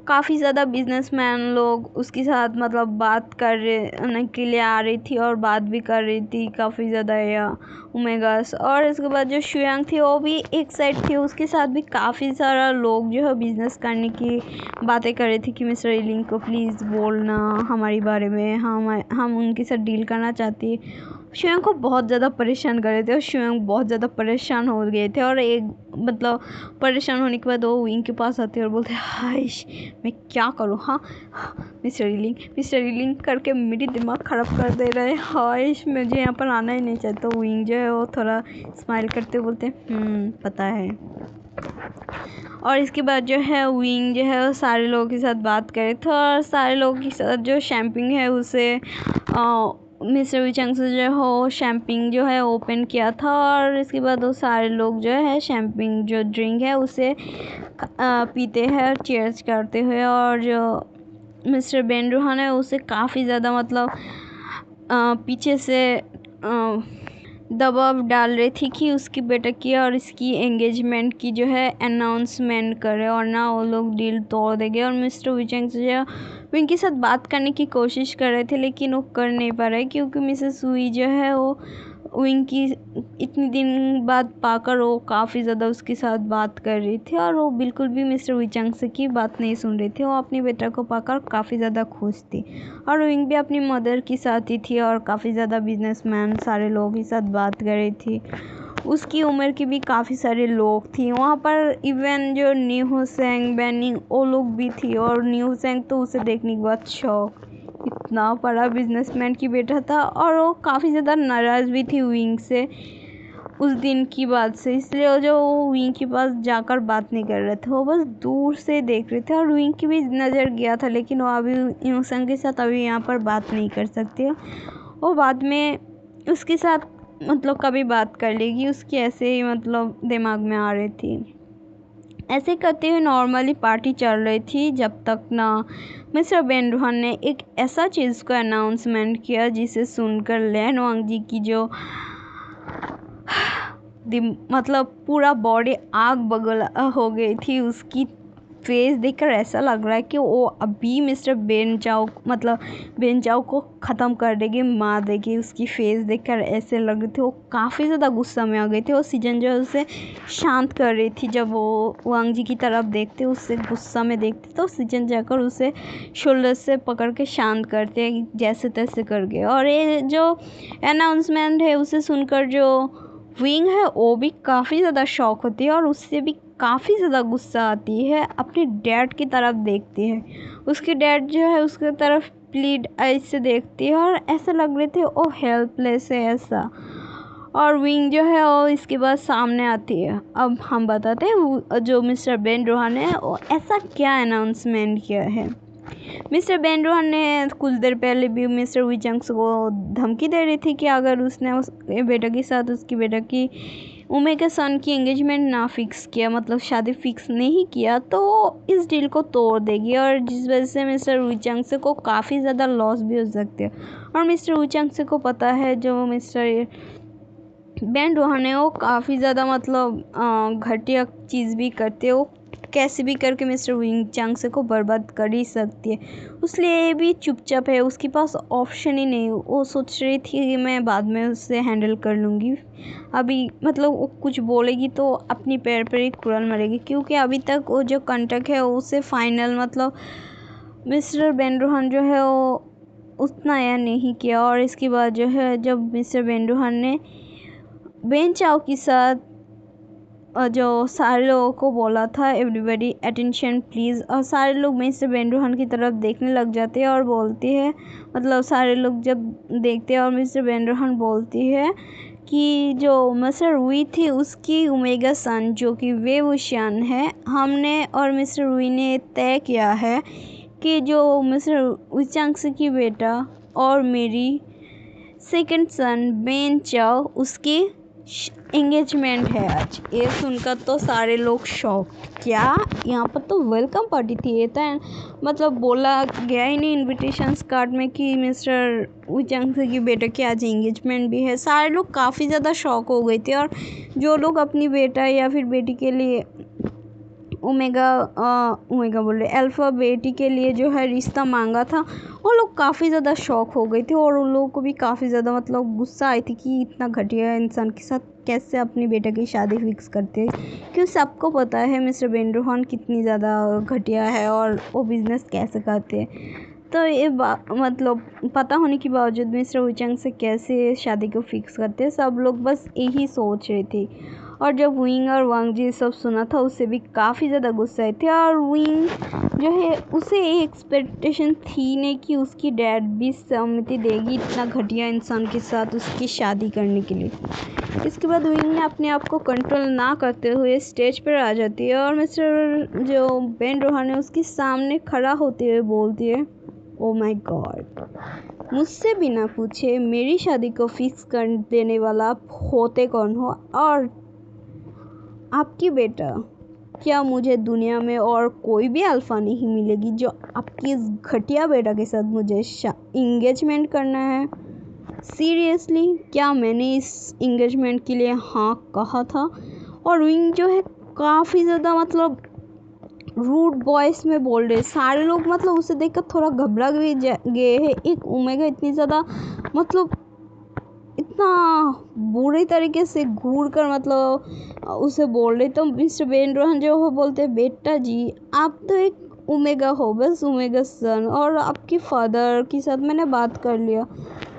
काफ़ी ज़्यादा बिजनेसमैन लोग उसके साथ मतलब बात करने के लिए आ रही थी और बात भी कर रही थी काफ़ी ज़्यादा या ओमेगास। और इसके बाद जो शुयांग थी वो भी एक साइड थी, उसके साथ भी काफ़ी सारा लोग जो है बिज़नेस करने की बातें कर रही थी कि मिस्टर इलिंग को प्लीज़ बोलना हमारे बारे में, हम उनके साथ डील करना चाहती है। शुयांग को बहुत ज़्यादा परेशान कर रहे थे और शुयांग बहुत ज़्यादा परेशान हो गए थे। और एक मतलब परेशान होने के बाद वो विंग के पास आते और बोलते हाइश मैं क्या करूँ, हाँ मिस्टर इलिंग करके मेरी दिमाग ख़राब कर दे रहे हैं, हाइश मुझे यहाँ पर आना ही नहीं चाहता। तो विंग जो है वो थोड़ा स्माइल करते बोलते पता है। और इसके बाद जो है विंग जो है वो सारे लोगों के साथ बात करे थे और सारे लोगों के साथ जो शैम्पिंग है उसे मिस्टर विचंग से जो हो शैम्पिंग जो है ओपन किया था। और इसके बाद वो सारे लोग जो है शैम्पिंग जो ड्रिंक है उसे पीते हैं और चीयर्स करते हुए। और जो मिस्टर बेन रोहन है उसे काफ़ी ज़्यादा मतलब पीछे से दबाव डाल रही थी कि उसकी बेटा की और इसकी एंगेजमेंट की जो है अनाउंसमेंट करे और ना वो लोग डील तोड़ देंगे। और मिस्टर विचंग से जो उनके साथ बात करने की कोशिश कर रहे थे लेकिन वो कर नहीं पा रहे क्योंकि मिसेस सुई जो है वो उनकी इतनी दिन बाद पाकर वो काफ़ी ज़्यादा उसके साथ बात कर रही थी और वो बिल्कुल भी मिस्टर विचंग से की बात नहीं सुन रही थी। वो अपनी बेटा को पाकर काफ़ी ज़्यादा खुश थी और विंग भी अपनी मदर के साथ ही थी और काफ़ी ज़्यादा बिजनेसमैन सारे लोगों के साथ बात कर रही थी। उसकी उम्र के भी काफ़ी सारे लोग थी वहाँ पर, इवन जो न्यू सेंग बैनिंग वो लोग भी थी। और न्यू सेंग तो उसे देखने के बाद शौक, इतना बड़ा बिजनेसमैन की बेटा था और वो काफ़ी ज़्यादा नाराज़ भी थी विंग से उस दिन की बात से, इसलिए वो जो विंग के पास जाकर बात नहीं कर रहे थे, वो बस दूर से देख रहे थे। और विंग की भी नज़र गया था लेकिन वो अभी न्यू सेंग के साथ अभी यहाँ पर बात नहीं कर सकते। वो बाद में उसके साथ मतलब कभी बात कर लेगी, उसकी ऐसे ही मतलब दिमाग में आ रही थी। ऐसे करते हुए नॉर्मली पार्टी चल रही थी जब तक ना मिस्टर बेन रोहन ने एक ऐसा चीज़ को अनाउंसमेंट किया जिसे सुनकर लैन वांग जी की जो मतलब पूरा बॉडी आग बगला हो गई थी। उसकी फेस देखकर ऐसा लग रहा है कि वो अभी मिस्टर बेन चाओ को ख़त्म कर देगी, मार देगी। उसकी फेस देखकर ऐसे लग रही थी वो काफ़ी ज़्यादा गुस्सा में आ गई थी। वो सीजन जो है उसे शांत कर रही थी, जब वो वांग जी की तरफ देखते उससे गुस्सा में देखते तो सीजन जाकर उसे शोल्डर से पकड़ के शांत करते जैसे तैसे करके। और ये जो अनाउंसमेंट है उसे सुनकर जो विंग है वो भी काफ़ी ज़्यादा शॉक होती है और उससे भी काफ़ी ज़्यादा गुस्सा आती है, अपने डैड की तरफ देखती है। उसके डैड जो है उसके तरफ प्लीड आइज से देखती है और ऐसा लग रहे थे वो हेल्पलेस है ऐसा। और विंग जो है वो इसके बाद सामने आती है। अब हम बताते हैं जो मिस्टर बेन रोहन है वो ऐसा क्या अनाउंसमेंट किया है। मिस्टर बेन रोहन ने कुछ देर पहले भी मिस्टर विचंग को धमकी दे रही थी कि अगर उसने उस बेटा के साथ उसकी बेटा की ओमेगा सन की एंगेजमेंट ना फिक्स किया, मतलब शादी फिक्स नहीं किया, तो इस डील को तोड़ देगी और जिस वजह से मिस्टर विचंग को काफ़ी ज़्यादा लॉस भी हो सकते हैं। और मिस्टर विचंग को पता है जो मिस्टर बेन रोहन है वो काफ़ी ज़्यादा मतलब घटिया चीज़ भी करते हो, कैसे भी करके मिस्टर विंग चांगसे को बर्बाद कर ही सकती है। उसलिए भी चुपचाप है, उसके पास ऑप्शन ही नहीं। वो सोच रही थी कि मैं बाद में उससे हैंडल कर लूँगी, अभी मतलब वो कुछ बोलेगी तो अपनी पैर पर ही कुड़ाल मारेगी, क्योंकि अभी तक वो जो कंटक है उसे फाइनल मतलब मिस्टर बेन-रोहान जो है वो उतना या नहीं किया। और इसके बाद जो है जब मिस्टर बेन-रोहान ने बेन चाओ के साथ जो सारे लोगों को बोला था एवरीबॉडी अटेंशन प्लीज़, और सारे लोग मिस्टर बेन-रोहान की तरफ देखने लग जाते हैं और बोलती है, मतलब सारे लोग जब देखते हैं और मिस्टर बेन-रोहान बोलती है कि जो मिस्टर रुई थी उसकी ओमेगा सन जो कि वे वुशियान है, हमने और मिस्टर रुई ने तय किया है कि जो मिस्टर वुचांग की बेटा और मेरी सेकंड सन बेन चाओ उसकी एंगेजमेंट है आज। ये सुनकर तो सारे लोग शॉक, क्या यहाँ पर तो वेलकम पार्टी थी, ये तो मतलब बोला गया ही नहीं इनविटेशंस कार्ड में कि मिस्टर वुचांग की बेटे की आज एंगेजमेंट भी है। सारे लोग काफ़ी ज़्यादा शॉक हो गए थे, और जो लोग अपनी बेटा या फिर बेटी के लिए ओमेगा बोल रहे अल्फा बेटी के लिए जो है रिश्ता मांगा था, वो लोग काफ़ी ज़्यादा शॉक हो गए थे, और उन लोगों को भी काफ़ी ज़्यादा मतलब गुस्सा आई थी कि इतना घटिया इंसान के साथ कैसे अपनी बेटे की शादी फिक्स करते हैं, क्योंकि सबको पता है मिस्टर बेन-रोहान कितनी ज़्यादा घटिया है और वो बिज़नेस कैसे करते हैं। तो ये मतलब पता होने के बावजूद मिस्टर वुचांग से कैसे शादी को फिक्स करते हैं, सब लोग बस यही सोच रहे थे। और जब विंग और वांग जी सब सुना था उससे भी काफ़ी ज़्यादा गुस्सा आए थे, और विंग जो है उसे ये एक्सपेक्टेशन थी नहीं कि उसकी डैड भी सहमति देगी इतना घटिया इंसान के साथ उसकी शादी करने के लिए। इसके बाद विंग ने अपने आप को कंट्रोल ना करते हुए स्टेज पर आ जाती है, और मिस्टर जो बेन-रोहान है उसके सामने खड़ा होते हुए बोलती है, ओ माय गॉड, मुझसे बिना पूछे मेरी शादी को फिक्स कर देने वाला आप होते कौन हो, और आपकी बेटा, क्या मुझे दुनिया में और कोई भी अल्फा नहीं मिलेगी जो आपकी इस घटिया बेटा के साथ मुझे इंगेजमेंट करना है? सीरियसली, क्या मैंने इस इंगेजमेंट के लिए हाँ कहा था? और विंग जो है काफ़ी ज़्यादा मतलब रूड वॉइस में बोल रहे, सारे लोग मतलब उसे देखकर थोड़ा घबरा भी गए हैं। एक ओमेगा इतनी ज़्यादा मतलब इतना बुरे तरीके से घूर कर मतलब उसे बोल रहे, तो मिस्टर बेन-रोहान जो हो बोलते, बेटा जी आप तो एक ओमेगा हो, बस ओमेगा सन, और आपके फादर के साथ मैंने बात कर लिया,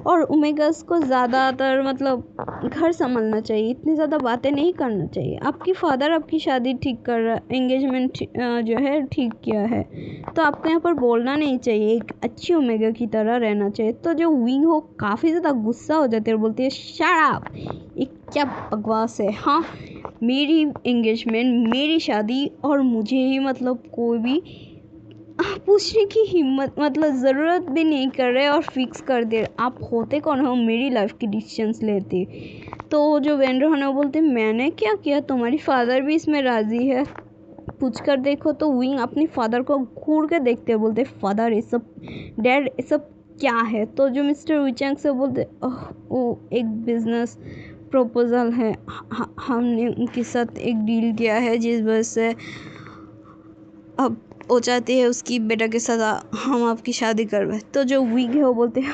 और ओमेगास को ज़्यादातर मतलब घर संभालना चाहिए, इतनी ज़्यादा बातें नहीं करना चाहिए। आपकी फादर आपकी शादी ठीक कर रहा, एंगेजमेंट जो है ठीक किया है, तो आपको यहाँ पर बोलना नहीं चाहिए, एक अच्छी ओमेगा की तरह रहना चाहिए। तो जो विंग हो काफ़ी ज़्यादा गुस्सा हो जाती है और बोलती है, शट अप, ये क्या बकवास है, हाँ मेरी एंगेजमेंट मेरी शादी, और मुझे ही मतलब कोई भी पूछने की हिम्मत मतलब ज़रूरत भी नहीं कर रहे और फिक्स कर दे, आप होते कौन हो मेरी लाइफ की डिसीजंस लेते? तो जो बेन-रोहान है वो बोलते, मैंने क्या किया, तुम्हारी फादर भी इसमें राज़ी है, पूछ कर देखो। तो विंग अपनी फादर को घूर के देखते हैं, बोलते, फादर ये सब, डैड ये सब क्या है? तो जो मिस्टर वुचांग से बोलते, वो एक बिजनेस प्रपोजल है, हमने उनके साथ एक डील किया है जिस वजह से अब वो चाहती है उसकी बेटा के साथ हम आपकी शादी करवाएं। तो जो विंग है वो बोलते हैं,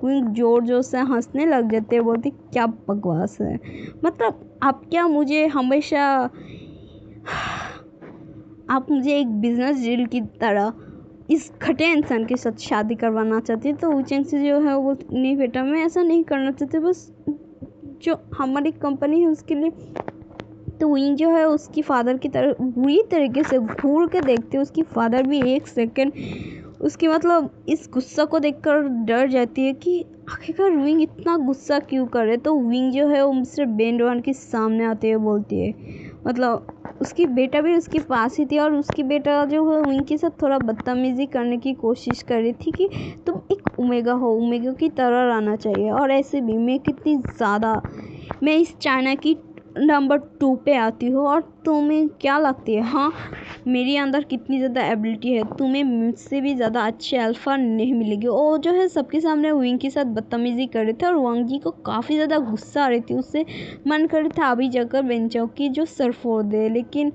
विंग जोर जोर से हंसने लग जाते हैं, बोलती क्या बकवास है, मतलब आप क्या मुझे हमेशा आप मुझे एक बिजनेस डील की तरह इस घटिया इंसान के साथ शादी करवाना चाहती है? तो वुचांग से जो है वो, नहीं बेटा मैं ऐसा नहीं करना चाहती, बस जो हमारी कंपनी है उसके लिए। तो विंग जो है उसकी फादर की तरफ बुरी तरीके से घूर के देखते, उसकी फादर भी एक सेकंड उसकी मतलब इस गुस्सा को देखकर डर जाती है कि आखिरकार विंग इतना गुस्सा क्यों करे। तो विंग जो है वो मिस्टर बेन-रोहान के सामने आते हुए बोलती है, मतलब उसकी बेटा भी उसके पास ही थी, और उसकी बेटा जो है विंग के साथ थोड़ा बदतमीजी करने की कोशिश कर रही थी कि तुम एक ओमेगा हो, ओमेगा की तरह रहना चाहिए, और ऐसे भी मैं कितनी ज़्यादा मैं इस चाइना की नंबर 2 पे आती हो और तुम्हें क्या लगती है, हाँ मेरी अंदर कितनी ज़्यादा एबिलिटी है, तुम्हें मुझसे भी ज़्यादा अच्छे अल्फ़ा नहीं मिलेगी। और जो है सबके सामने विंग के साथ बदतमीज़ी कर रहे थे और वांग जी को काफ़ी ज़्यादा गुस्सा आ रही थी। उससे मन कर रहा था अभी जाकर बेंचों की जो सर फोड़ दे, लेकिन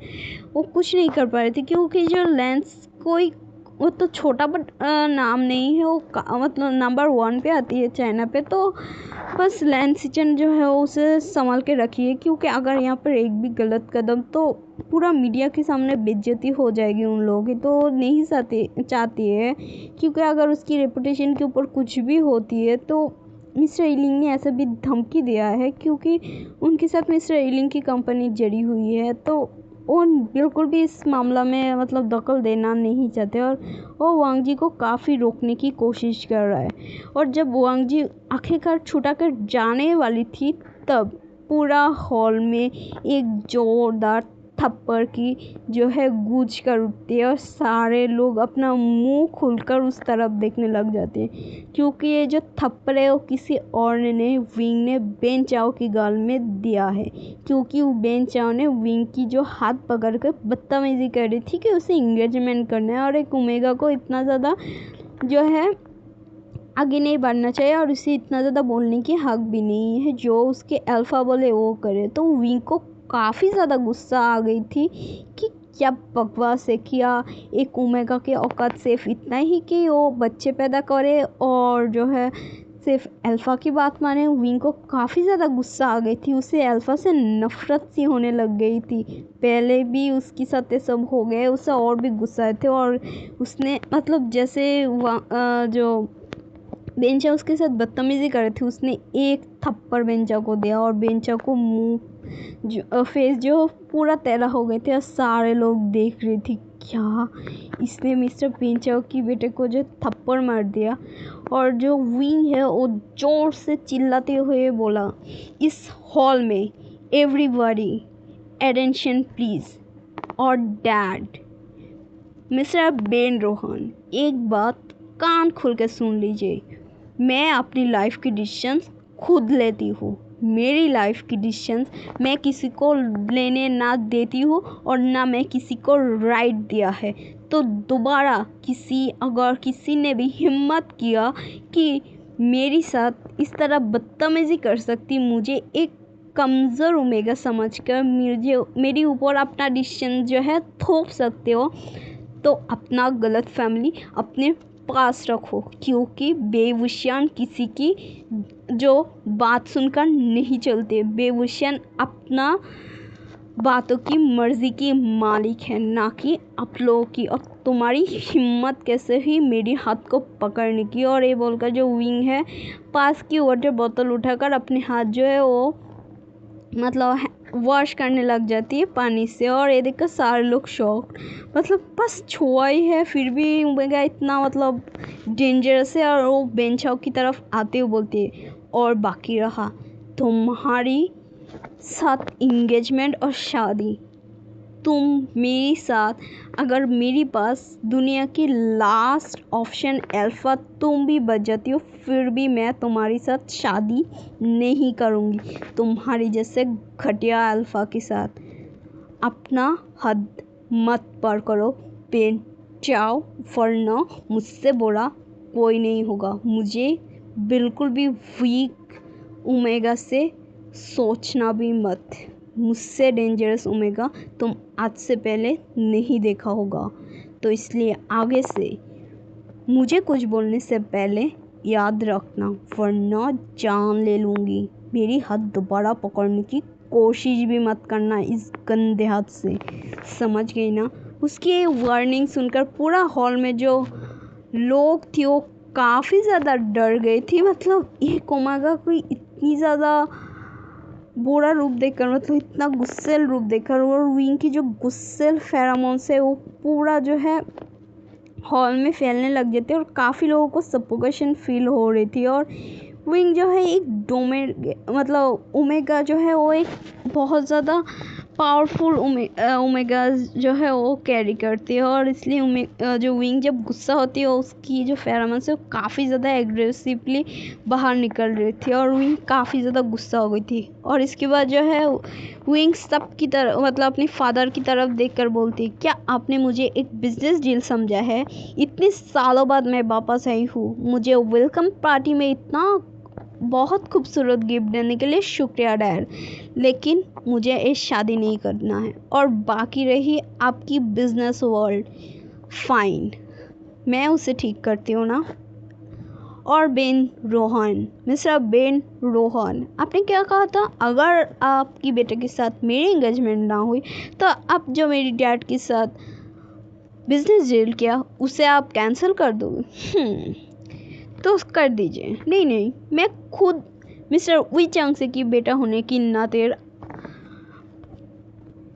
वो कुछ नहीं कर पा रही थी क्योंकि जो लेंस कोई वो तो छोटा बट नाम नहीं है, वो मतलब नंबर 1 पे आती है चाइना पे। तो बस लैंसिचन जो है उसे संभाल के रखिए क्योंकि अगर यहाँ पर एक भी गलत कदम तो पूरा मीडिया के सामने बेइज्जती हो जाएगी उन लोगों की। तो नहीं चाहती है क्योंकि अगर उसकी रेपुटेशन के ऊपर कुछ भी होती है तो मिस्टर ईलिंग ने ऐसा भी धमकी दिया है क्योंकि उनके साथ मिस्टर ईलिंग की कंपनी जड़ी हुई है। तो वो बिल्कुल भी इस मामला में मतलब दखल देना नहीं चाहते और वो वांग जी को काफ़ी रोकने की कोशिश कर रहा है। और जब वांग जी आखिरकार छुटा कर जाने वाली थी तब पूरा हॉल में एक जोरदार थप्पड़ की जो है गूंज कर उठती है और सारे लोग अपना मुंह खोलकर उस तरफ देखने लग जाते हैं क्योंकि ये जो थप्पड़ है वो किसी और ने विंग ने बेन चाओ की गाल में दिया है क्योंकि वो बेन चाओ ने विंग की जो हाथ पकड़ कर बदतमीजी कर रही थी कि उसे इंगेजमेंट करना है और एक ओमेगा को इतना ज़्यादा जो है आगे नहीं बढ़ना चाहिए और उसे इतना ज़्यादा बोलने की हक भी नहीं है, जो उसके अल्फ़ा बोले वो करे। तो विंग को काफ़ी ज़्यादा गुस्सा आ गई थी कि क्या बकवास है, किया एक ओमेगा के औकात सिर्फ इतना ही कि वो बच्चे पैदा करे और जो है सिर्फ अल्फ़ा की बात माने। विंग को काफ़ी ज़्यादा गुस्सा आ गई थी, उसे अल्फ़ा से नफ़रत सी होने लग गई थी। पहले भी उसके साथ ये सब हो गए, उसे और भी गुस्सा आए थे और उसने मतलब जैसे जो बेंचा उसके साथ बदतमीजी कर रही थी उसने एक थप्पड़ बेंचा को दिया और बेंचा को मुंह फेस जो पूरा तैरा हो गए थे और सारे लोग देख रहे थे क्या इसने मिस्टर बेंचा की बेटे को जो थप्पड़ मार दिया। और जो विंग है वो जोर से चिल्लाते हुए बोला, इस हॉल में एवरीबॉडी अटेंशन प्लीज। और डैड मिस्टर बेन रोहन एक बात कान खोल के सुन लीजिए, मैं अपनी लाइफ की डिसीजंस खुद लेती हूँ। मेरी लाइफ की डिसीजंस मैं किसी को लेने ना देती हूँ और ना मैं किसी को राइट दिया है। तो दोबारा अगर किसी ने भी हिम्मत किया कि मेरे साथ इस तरह बदतमीजी कर सकती, मुझे एक कमज़ोर ओमेगा समझकर मेरे ऊपर अपना डिसीजन जो है थोप सकते हो, तो अपना गलत फैमिली अपने पास रखो क्योंकि बेवुशियान किसी की जो बात सुनकर नहीं चलते। बेवुशियान अपना बातों की मर्जी की मालिक है, ना कि आप लोगों की। और तुम्हारी हिम्मत कैसे हुई मेरी हाथ को पकड़ने की। और ये बोलकर जो विंग है पास की वाटर बोतल उठाकर अपने हाथ जो है वो मतलब वॉश करने लग जाती है पानी से। और ये देखकर सारे लोग शॉक, मतलब बस छुआ ही है फिर भी ओमेगा इतना मतलब डेंजरस है। और वो बेंचाओ की तरफ आते हुए बोलती है, और बाकी रहा तुम्हारी साथ इंगेजमेंट और शादी। तुम मेरे साथ, अगर मेरे पास दुनिया की लास्ट ऑप्शन अल्फ़ा तुम भी बच जाती हो, फिर भी मैं तुम्हारे साथ शादी नहीं करूँगी तुम्हारी जैसे घटिया अल्फ़ा के साथ। अपना हद मत पार करो बेन चाओ, वरना मुझसे बुरा कोई नहीं होगा। मुझे बिल्कुल भी वीक ओमेगा से सोचना भी मत। मुझसे डेंजरस ओमेगा तुम आज से पहले नहीं देखा होगा, तो इसलिए आगे से मुझे कुछ बोलने से पहले याद रखना, वरना जान ले लूँगी। मेरी हाथ दोबारा पकड़ने की कोशिश भी मत करना इस गंदे हाथ से, समझ गई ना। उसकी वार्निंग सुनकर पूरा हॉल में जो लोग थे वो काफ़ी ज़्यादा डर गई थी। मतलब एक ओमेगा कोई इतनी ज़्यादा बुरा रूप देखकर, मतलब इतना गुस्सेल रूप देखकर, और विंग की जो गुस्सेल फेरोमोन्स है वो पूरा जो है हॉल में फैलने लग जाते और काफ़ी लोगों को सफोकेशन फील हो रही थी। और विंग जो है एक मतलब ओमेगा जो है वो एक बहुत ज़्यादा पावरफुल ओमेगा जो है वो कैरी करती है, और इसलिए जो विंग जब गुस्सा होती है उसकी जो फेरोमोन्स है वो काफ़ी ज़्यादा एग्रेसिवली बाहर निकल रही थी, और विंग काफ़ी ज़्यादा गुस्सा हो गई थी। और इसके बाद जो है विंग सब की तरफ मतलब अपने फादर की तरफ देखकर बोलती, क्या आपने मुझे एक बिजनेस डील समझा है? इतने सालों बाद मैं वापस आई हूँ, मुझे वेलकम पार्टी में इतना बहुत खूबसूरत गिफ्ट देने के लिए शुक्रिया डैड, लेकिन मुझे ये शादी नहीं करना है। और बाकी रही आपकी बिजनेस वर्ल्ड, फाइन, मैं उसे ठीक करती हूँ ना। और Ben Rohan, mister Ben Rohan, आपने क्या कहा था? अगर आपकी बेटे के साथ मेरी एंगेजमेंट ना हुई तो आप जो मेरी डैड के साथ बिजनेस डील किया उसे आप कैंसिल कर दोगे? तो कर दीजिए। नहीं, मैं खुद मिस्टर वी चांगसे की बेटा होने की नाते,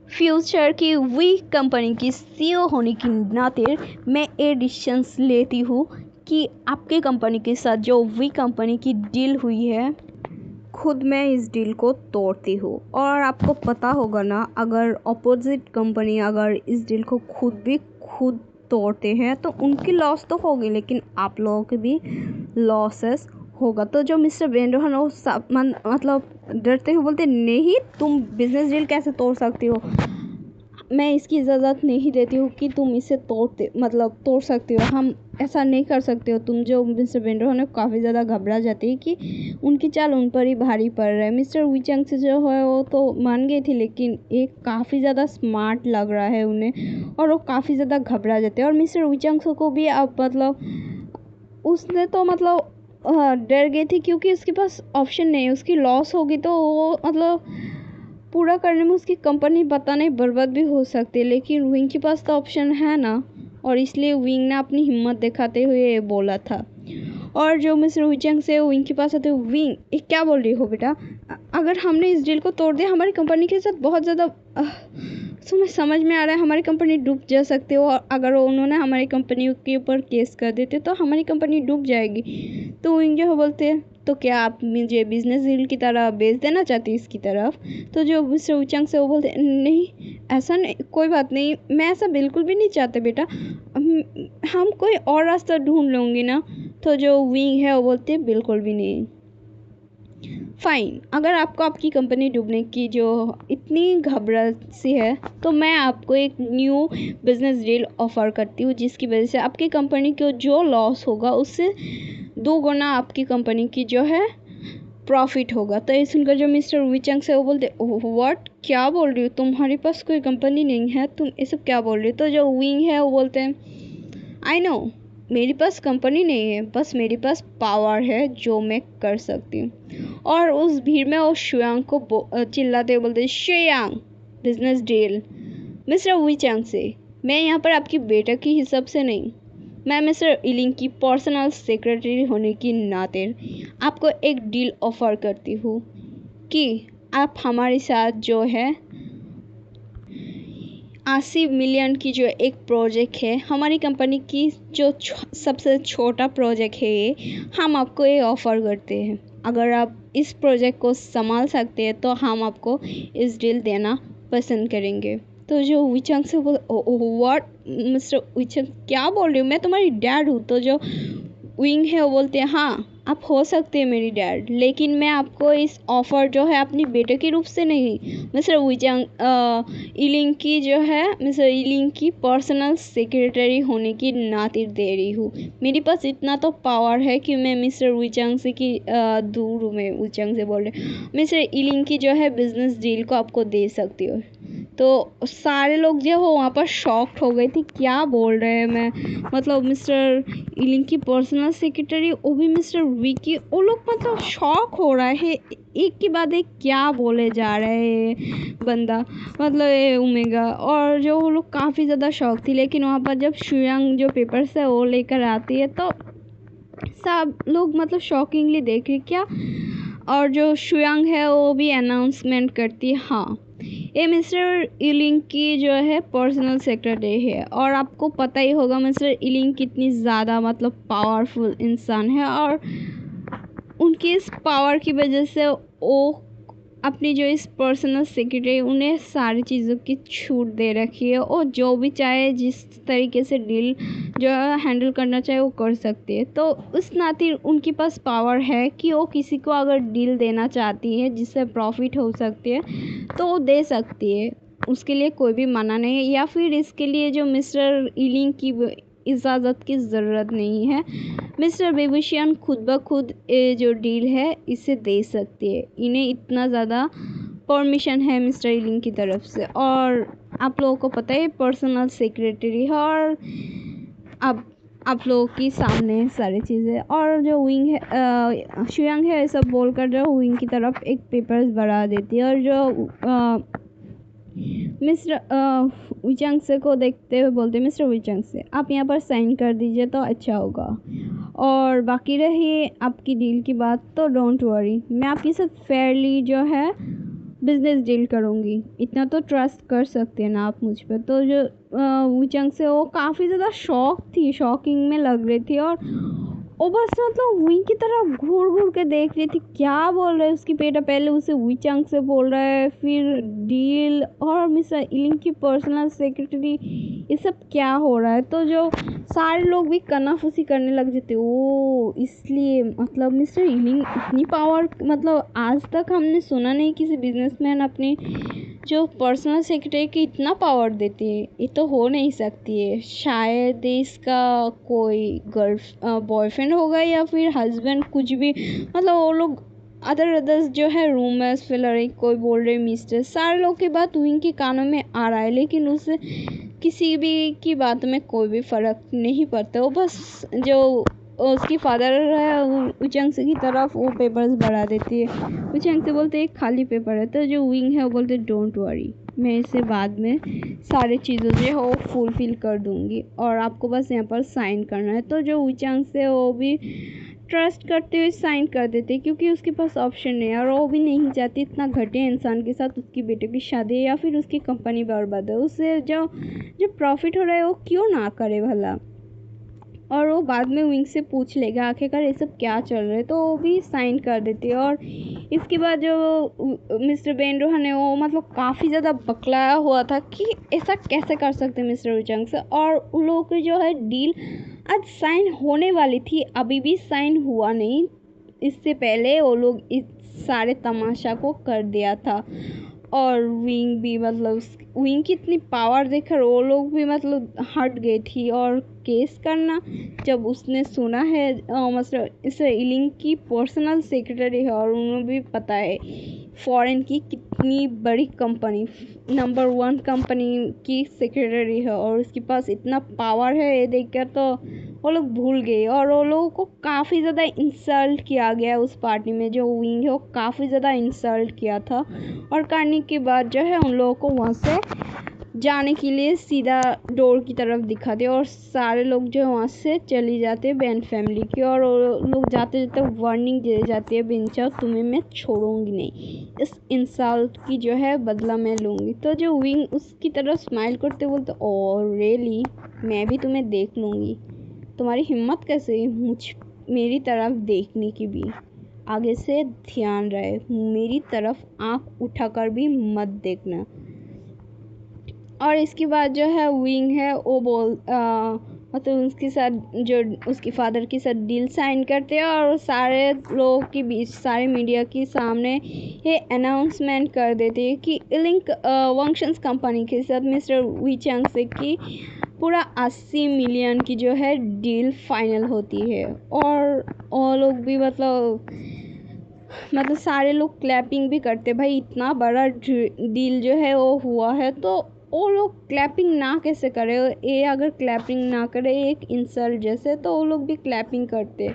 फ्यूचर की वी कंपनी की सीईओ होने की नाते मैं ये डिसीजंस लेती हूँ कि आपकी कंपनी के साथ जो वी कंपनी की डील हुई है, खुद मैं इस डील को तोड़ती हूँ। और आपको पता होगा ना, अगर अपोजिट कंपनी अगर इस डील को खुद तोड़ते हैं तो उनकी लॉस तो होगी, लेकिन आप लोगों के भी लॉसेस होगा। तो जो मिस्टर बेन रोहन वो मतलब डरते हुए बोलते, नहीं तुम बिजनेस डील कैसे तोड़ सकती हो? मैं इसकी इजाज़त नहीं देती हूँ कि तुम इसे तोड़ सकती हो, हम ऐसा नहीं कर सकते हो। तुम जो मिस्टर बेन रोहन है काफ़ी ज़्यादा घबरा जाती है कि उनकी चाल उन पर ही भारी पड़ रहा है। मिस्टर वी चांग से जो है वो तो मान गई थी, लेकिन एक काफ़ी ज़्यादा स्मार्ट लग रहा है उन्हें, और वो काफ़ी ज़्यादा घबरा जाते हैं। और मिस्टर वी चांग को भी अब उसने तो डर गई थी, क्योंकि उसके पास ऑप्शन नहीं है। उसकी लॉस होगी तो वो पूरा करने में उसकी कंपनी पता नहीं बर्बाद भी हो सकती है, लेकिन विंग के पास तो ऑप्शन है ना, और इसलिए विंग ने अपनी हिम्मत दिखाते हुए ये बोला था। और जो मिस्टर विचंग से विंग के पास आते, विंग ये क्या बोल रही हो बेटा? अगर हमने इस डील को तोड़ दिया हमारी कंपनी के साथ बहुत ज़्यादा समझ में आ रहा है हमारी कंपनी डूब जा सकती है, और अगर उन्होंने हमारी कंपनी के ऊपर केस कर देते तो हमारी कंपनी डूब जाएगी। तो विंग जो बोलते हैं, तो क्या आप मुझे बिजनेस डील की तरह बेच देना चाहती है इसकी तरफ? तो जो मिस्टर विचंग से वो बोलते, नहीं ऐसा नहीं, कोई बात नहीं, मैं ऐसा बिल्कुल भी नहीं चाहते बेटा, हम कोई और रास्ता ढूंढ लूँगी ना। तो जो विंग है वो बोलते, बिल्कुल भी नहीं। फाइन, अगर आपको आपकी कंपनी डूबने की जो इतनी घबराहट सी है तो मैं आपको एक न्यू बिजनेस डील ऑफर करती हूँ, जिसकी वजह से आपकी कंपनी को जो लॉस होगा उससे 2 गुना आपकी कंपनी की जो है प्रॉफिट होगा। तो ये सुनकर जो मिस्टर विचंग से वो बोलते, व्हाट, क्या बोल रही हो? तुम्हारे पास कोई कंपनी नहीं है, तुम ये सब क्या बोल रही हो? तो जो विंग है वो बोलते हैं, आई नो मेरे पास कंपनी नहीं है, बस मेरे पास पावर है जो मैं कर सकती हूँ। और उस भीड़ में वो शुयांग को चिल्लाते हुए बोलते, शुयांग बिजनेस डील मिस्टर विचंग से, मैं यहाँ पर आपकी बेटा के हिसाब से नहीं, मैं मिस्टर इलिंग की पर्सनल सेक्रेटरी होने की नाते आपको एक डील ऑफर करती हूँ कि आप हमारे साथ जो है 80 मिलियन की जो एक प्रोजेक्ट है, हमारी कंपनी की जो सबसे छोटा प्रोजेक्ट है ये, हम आपको ये ऑफ़र करते हैं। अगर आप इस प्रोजेक्ट को संभाल सकते हैं तो हम आपको इस डील देना पसंद करेंगे। तो जो विचंग से बोल, व्हाट मिस्टर विचंग, क्या बोल रही हूँ? मैं तुम्हारी डैड हूँ। तो जो विंग है वो बोलते हैं, हाँ आप हो सकते हैं मेरी डैड, लेकिन मैं आपको इस ऑफ़र जो है अपनी बेटे के रूप से नहीं, मिस्टर विचंग इलिंग की जो है मिस्टर इलिंग की पर्सनल सेक्रेटरी होने की नाते दे रही हूँ। मेरे पास इतना तो पावर है कि मैं मिस्टर विचंग से की दूर में विचंग से बोल रहे, मिस्टर इलिंग की जो है बिजनेस डील को आपको दे सकती हूँ। तो सारे लोग जो हो वहाँ पर शॉक्ड हो गए थे, क्या बोल रहे हैं मैं, मिस्टर इलिंग की पर्सनल सेक्रेटरी, वो भी मिस्टर वी की, वो लोग शॉक हो रहा है, एक के बाद एक क्या बोले जा रहे हैं बंदा, ये ओमेगा। और जो वो लोग काफ़ी ज़्यादा शॉक थी, लेकिन वहाँ पर जब शुयांग जो पेपर्स है वो लेकर आती है तो सब लोग शॉकिंगली देख रहे क्या। और जो शुयांग है वो भी अनाउंसमेंट करती है, हाँ ये मिस्टर इलिंग की जो है पर्सनल सेक्रेटरी है। और आपको पता ही होगा मिस्टर इलिंग कितनी ज़्यादा पावरफुल इंसान है, और उनकी इस पावर की वजह से वो अपनी जो इस पर्सनल सेक्रेटरी उन्हें सारी चीज़ों की छूट दे रखी है और जो भी चाहे जिस तरीके से डील जो है हैंडल करना चाहे वो कर सकती है। तो उस नाते उनके पास पावर है कि वो किसी को अगर डील देना चाहती है जिससे प्रॉफिट हो सकती है तो वो दे सकती है, उसके लिए कोई भी मना नहीं है, या फिर इसके लिए जो मिस्टर ईलिंग की इजाज़त की ज़रूरत नहीं है। मिस्टर बेबुशियन खुद ब खुद ये जो डील है इसे दे सकती है, इन्हें इतना ज़्यादा परमिशन है मिस्टर ईलिंग की तरफ से। और आप लोगों को पता है पर्सनल सेक्रेटरी है और अब आप लोगों के सामने सारी चीज़ें। और जो विंग है शुयांग है सब बोलकर जो विंग की तरफ एक पेपर्स बढ़ा देती है और जो मिस्टर विचंग से को देखते हुए बोलते हैं मिस्टर विचंग से आप यहाँ पर साइन कर दीजिए तो अच्छा होगा, और बाकी रही आपकी डील की बात तो डोंट वरी, मैं आपके साथ फेयरली जो है बिजनेस डील करूँगी, इतना तो ट्रस्ट कर सकते हैं ना आप मुझ पर। तो जो विचंग से वो काफ़ी ज़्यादा शॉकिंग में लग रही थी और वो बस मतलब विंग की तरफ घूर घूर के देख रही थी क्या बोल रहा है उसकी बेटा, पहले उसे विचंग से बोल रहा है फिर डील और मिस्टर ईलिंग की पर्सनल सेक्रेटरी, ये सब क्या हो रहा है। तो जो सारे लोग भी कनाफूसी करने लग जाते, ओ इसलिए मतलब मिस्टर ईलिंग इतनी पावर, मतलब आज तक हमने सुना नहीं किसी बिजनेसमैन अपनी जो पर्सनल सेक्रेटरी की इतना पावर देती है, ये तो हो नहीं सकती है। शायद इसका कोई बॉयफ्रेंड होगा या फिर हस्बैंड, कुछ भी, मतलब वो लोग अदर्स जो है रूमर्स फिलर कोई बोल रहे मिस्टर, सारे लोग की बात विंग के कानों में आ रहा है लेकिन उसे किसी भी की बात में कोई भी फर्क नहीं पड़ता। वो बस जो उसकी फादर है उचंग से की तरफ वो पेपर्स बढ़ा देती है, उचंग से बोलते एक खाली पेपर है, तो जो विंग है वो बोलते डोंट वरी मैं इसे बाद में सारी चीज़ों जो है वो फुलफिल कर दूंगी और आपको बस यहाँ पर साइन करना है। तो जो उचंग से वो भी ट्रस्ट करते हुए साइन कर देते क्योंकि उसके पास ऑप्शन नहीं है और वो भी नहीं चाहती इतना घटिया इंसान के साथ उसकी बेटे की शादी या फिर उसकी कंपनी बर्बाद है, उससे जो प्रॉफिट हो रहा है वो क्यों ना करे भला। और वो बाद में विंग से पूछ लेगा आखिरकार ये सब क्या चल रहा है, तो वो भी साइन कर देती है। और इसके बाद जो मिस्टर बेनरोहन है वो मतलब काफ़ी ज़्यादा बकलाया हुआ था कि ऐसा कैसे कर सकते मिस्टर विचंग से, और उन लोगों की जो है डील आज साइन होने वाली थी, अभी भी साइन हुआ नहीं, इससे पहले वो लोग इस सारे तमाशा को कर दिया था। और विंग भी मतलब विंग की इतनी पावर देखकर वो लोग भी मतलब हट गई थी। और केस करना जब उसने सुना है मतलब इस ईलिंग की पर्सनल सेक्रेटरी है और उन्हें भी पता है फॉरेन की कितनी बड़ी कंपनी नंबर 1 कंपनी की सेक्रेटरी है और उसके पास इतना पावर है, ये देखकर तो वो लोग भूल गए। और वो लोगों को काफ़ी ज़्यादा इंसल्ट किया गया उस पार्टी में, जो विंग है वो काफ़ी ज़्यादा इंसल्ट किया था। और करने के बाद जो है उन लोगों को वहाँ से जाने के लिए सीधा डोर की तरफ दिखाते और सारे लोग जो है वहाँ से चली जाते हैं बैन फैमिली की, और वो लोग जाते जाते वार्निंग दे जाती है बेंचा तुम्हें मैं छोड़ूंगी नहीं, इस इंसल्ट की जो है बदला मैं लूँगी। तो जो विंग उसकी तरफ स्माइल करते बोलते और रियली मैं भी तुम्हें देख लूँगी, तुम्हारी हिम्मत कैसे हुई मेरी तरफ देखने की भी, आगे से ध्यान रहे मेरी तरफ आँख उठाकर भी मत देखना। और इसके बाद जो है विंग है वो मतलब उसके साथ जो उसके फादर के साथ डील साइन करते हैं और सारे लोगों के बीच सारे मीडिया के सामने ये अनाउंसमेंट कर देते हैं कि इलिंग वंशंस कंपनी के साथ मिस्टर विचंग से की पूरा 80 मिलियन की जो है डील फाइनल होती है। और लोग भी मतलब सारे लोग क्लैपिंग भी करते, भाई इतना बड़ा डील जो है वो हुआ है तो वो लोग क्लैपिंग ना कैसे करे, ये अगर क्लैपिंग ना करे एक इंसल्ट जैसे, तो वो लोग भी क्लैपिंग करते।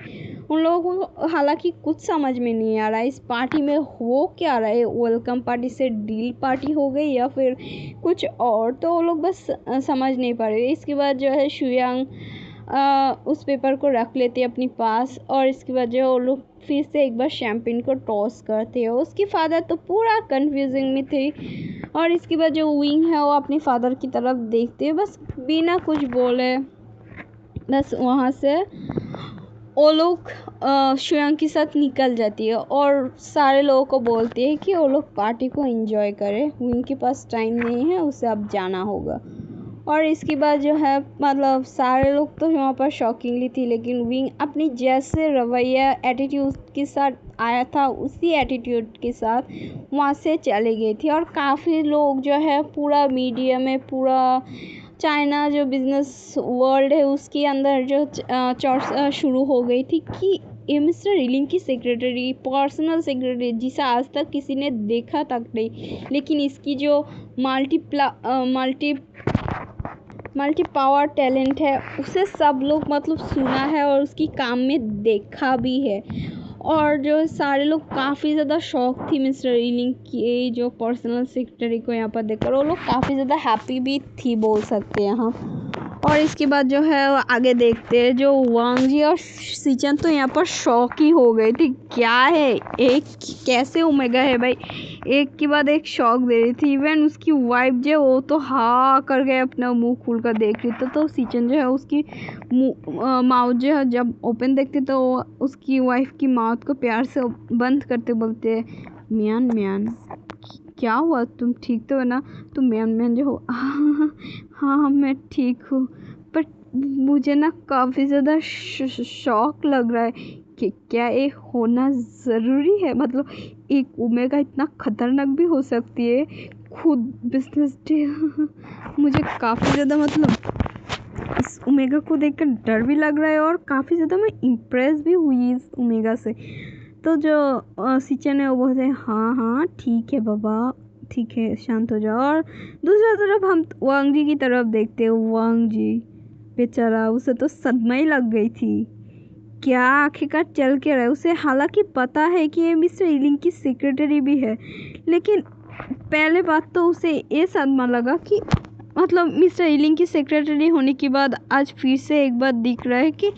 उन लोगों को हालांकि कुछ समझ में नहीं आ रहा है इस पार्टी में हो क्या रहा है, वेलकम पार्टी से डील पार्टी हो गई या फिर कुछ और, तो वो लोग बस समझ नहीं पा रहे। इसके बाद जो है शुयांग उस पेपर को रख लेते अपने पास और इसके बाद जो वो लोग फिर से एक बार शैम्पेन को टॉस करते हैं। उसकी फादर तो पूरा कंफ्यूजिंग में थे और इसके बाद जो विंग है वो अपने फादर की तरफ देखते बस बिना कुछ बोले बस वहाँ से वो लोग शुयांग के साथ निकल जाती है और सारे लोगों को बोलती है कि वो लोग पार्टी को एंजॉय करें, उनके पास टाइम नहीं है, उसे अब जाना होगा। और इसके बाद जो है मतलब सारे लोग तो वहाँ पर शॉकिंगली थी, लेकिन विंग अपनी जैसे रवैया एटीट्यूड के साथ आया था उसी एटीट्यूड के साथ वहाँ से चली गई थी। और काफ़ी लोग जो है पूरा मीडिया में, पूरा चाइना जो बिजनेस वर्ल्ड है उसके अंदर जो चर्चा शुरू हो गई थी कि ये मिस्टर ईलिंग की सेक्रेटरी, पर्सनल सेक्रेटरी, जिसे आज तक किसी ने देखा तक नहीं, लेकिन इसकी जो मल्टी पावर टैलेंट है उसे सब लोग मतलब सुना है और उसकी काम में देखा भी है। और जो सारे लोग काफ़ी ज़्यादा शॉक थी मिस्टर ईलिंग की जो पर्सनल सेक्रेटरी को यहाँ पर देखकर, वो लोग काफ़ी ज़्यादा हैप्पी भी थी बोल सकते हैं यहाँ। और इसके बाद जो है आगे देखते हैं, जो वांग जी और सीचन तो यहाँ पर शॉक ही हो गई थी, क्या है एक कैसे ओमेगा है भाई, एक के बाद एक शॉक दे रही थी। इवन उसकी वाइफ जो है वो तो हाँ कर गए, अपना मुंह खोल कर देख रही तो सीचन जो है उसकी माउथ जो है जब ओपन देखते तो उसकी वाइफ की माउथ को प्यार से बंद करते बोलते मियान मियान, क्या हुआ, तुम ठीक तो है ना, तुम मैन मैन जो हो हाँ मैं ठीक हूँ, पर मुझे ना काफ़ी ज़्यादा शौक लग रहा है कि क्या ये होना ज़रूरी है, मतलब एक ओमेगा इतना खतरनाक भी हो सकती है, खुद बिजनेस डील मुझे काफ़ी ज़्यादा मतलब इस ओमेगा को देखकर डर भी लग रहा है और काफ़ी ज़्यादा मैं इम्प्रेस भी हुई इस ओमेगा से। तो जो सीचन है वो बोलते हैं हाँ ठीक है बाबा, ठीक है शांत हो जाओ। और दूसरा तरफ हम वांग जी की तरफ देखते हैं, वांग जी बेचारा, उसे तो सदमा ही लग गई थी, क्या आखिरकार चल के रहा है उसे, हालांकि पता है कि ये मिस्टर ईलिंग की सेक्रेटरी भी है, लेकिन पहले बात तो उसे ये सदमा लगा कि मतलब मिस्टर ईलिंग की सेक्रेटरी होने के बाद आज फिर से एक बार दिख रहा है कि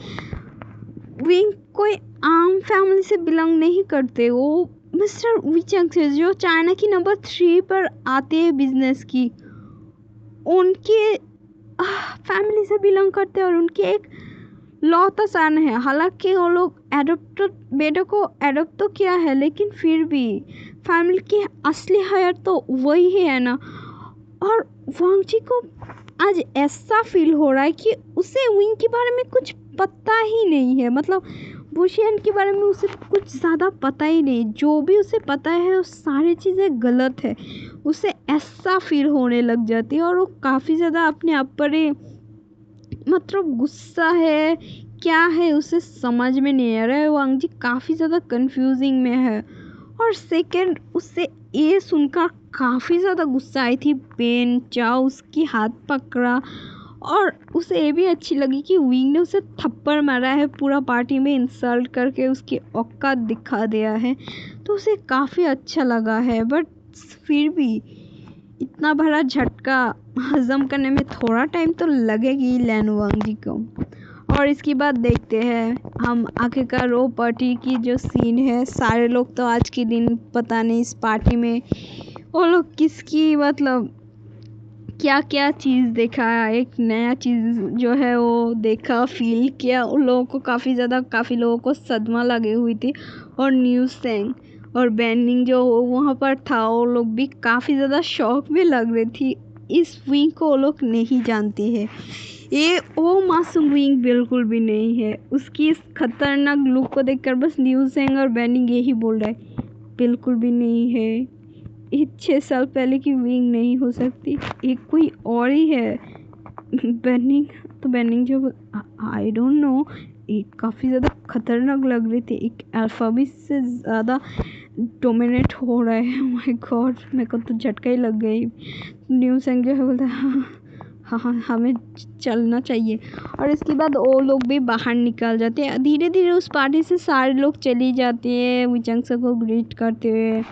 विंग कोई आम फैमिली से बिलोंग नहीं करते, वो मिस्टर विचंग से जो चाइना की नंबर 3 पर आते हैं बिजनेस की, उनके फैमिली से बिलोंग करते हैं और उनके एक लौता सन है। हालांकि वो लोग बेटों को एडोप्ट तो किया है, लेकिन फिर भी फैमिली की असली हयात तो वही है ना। और वांग जी को आज ऐसा फील हो रहा है कि उसे विंग के बारे में कुछ पता ही नहीं है, मतलब बुशियन के बारे में उसे कुछ ज़्यादा पता ही नहीं, जो भी उसे पता है वो सारी चीज़ें गलत है, उसे ऐसा फील होने लग जाती है। और वो काफ़ी ज़्यादा अपने आप पर मतलब गुस्सा है, क्या है उसे समझ में नहीं आ रहा है, वांग जी काफ़ी ज़्यादा कंफ्यूजिंग में है। और सेकंड उससे ये सुनकर काफ़ी ज़्यादा गुस्सा आई थी, पेन चाओ उसकी हाथ पकड़ा और उसे ये भी अच्छी लगी कि विंग ने उसे थप्पड़ मारा है, पूरा पार्टी में इंसल्ट करके उसकी औकात दिखा दिया है, तो उसे काफ़ी अच्छा लगा है। बट फिर भी इतना बड़ा झटका हजम करने में थोड़ा टाइम तो लगेगी लैन वांग जी को। और इसके बाद देखते हैं हम आखिरकार रो पार्टी की जो सीन है, सारे लोग तो आज के दिन पता नहीं इस पार्टी में वो लोग किसकी मतलब क्या क्या चीज़ देखा, एक नया चीज़ जो है वो देखा, फील किया, उन लोगों को काफ़ी लोगों को सदमा लगी हुई थी। और न्यूज़ सेंग और बैनिंग जो वहाँ पर था वो लोग भी काफ़ी ज़्यादा शौक में लग रही थी, इस विंग को वो लोग नहीं जानते हैं, ये वो मासूम विंग बिल्कुल भी नहीं है। उसकी इस खतरनाक लुक को देखकर बस न्यूज़ सेंग और बैनिंग यही बोल रहा है बिल्कुल भी नहीं है, 6 साल पहले की विंग नहीं हो सकती, एक कोई और ही है। बैनिंग जो आई डोंट नो, एक काफ़ी ज़्यादा खतरनाक लग रही थी, एक अल्फ़ाबेट से ज़्यादा डोमिनेट हो रहा है। माय गॉड, मेरे को तो झटका ही लग गई। न्यूज़ एंग जो है बोलता है हाँ हमें चलना चाहिए। और इसके बाद वो लोग भी बाहर निकल जाते हैं, धीरे धीरे उस पार्टी से सारे लोग चली जाते हैं, विचंग को ग्रीट करते हुए,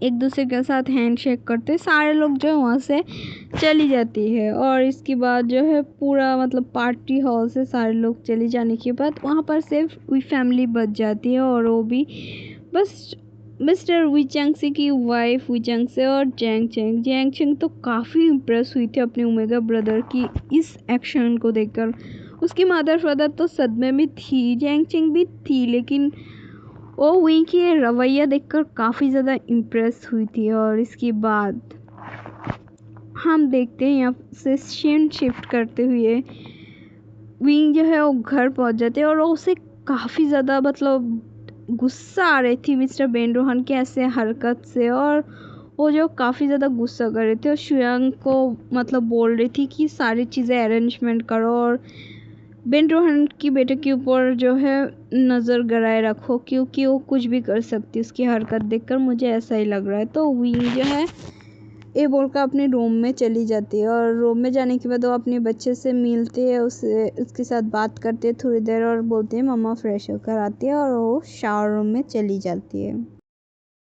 एक दूसरे के साथ हैंडशेक करते सारे लोग जो है वहाँ से चली जाती है। और इसके बाद जो है पूरा मतलब पार्टी हॉल से सारे लोग चले जाने के बाद वहाँ पर सिर्फ वी फैमिली बच जाती है, और वो भी बस मिस्टर विचंग से की वाइफ विचंग से और जैंग चेंग तो काफ़ी इम्प्रेस हुई थी अपने ओमेगा ब्रदर की इस एक्शन को देखकर। उसकी मदर फादर तो सदमे में थी, जैंग चेंग भी थी, लेकिन वो विंग की ये रवैया देखकर काफ़ी ज़्यादा इम्प्रेस हुई थी। और इसके बाद हम देखते हैं यहाँ से सीन शिफ्ट करते हुए विंग जो है वो घर पहुँच जाते हैं और उसे काफ़ी ज़्यादा मतलब गुस्सा आ रही थी मिस्टर बेन रोहन के ऐसे हरकत से। और वो जो काफ़ी ज़्यादा गुस्सा कर रहे थे और शुयांग को मतलब बोल रही थी कि सारी चीज़ें अरेंजमेंट करो और बेन रोहन की बेटे के ऊपर जो है नज़र गड़ाए रखो, क्योंकि वो कुछ भी कर सकती है। उसकी हरकत देखकर मुझे ऐसा ही लग रहा है। तो विंग जो है ये बोलकर अपने रूम में चली जाती है और रूम में जाने के बाद वो अपने बच्चे से मिलती है, उसके साथ बात करते हैं थोड़ी देर और बोलते हैं मम्मा फ्रेश होकर आती है और वो शावर रूम में चली जाती है।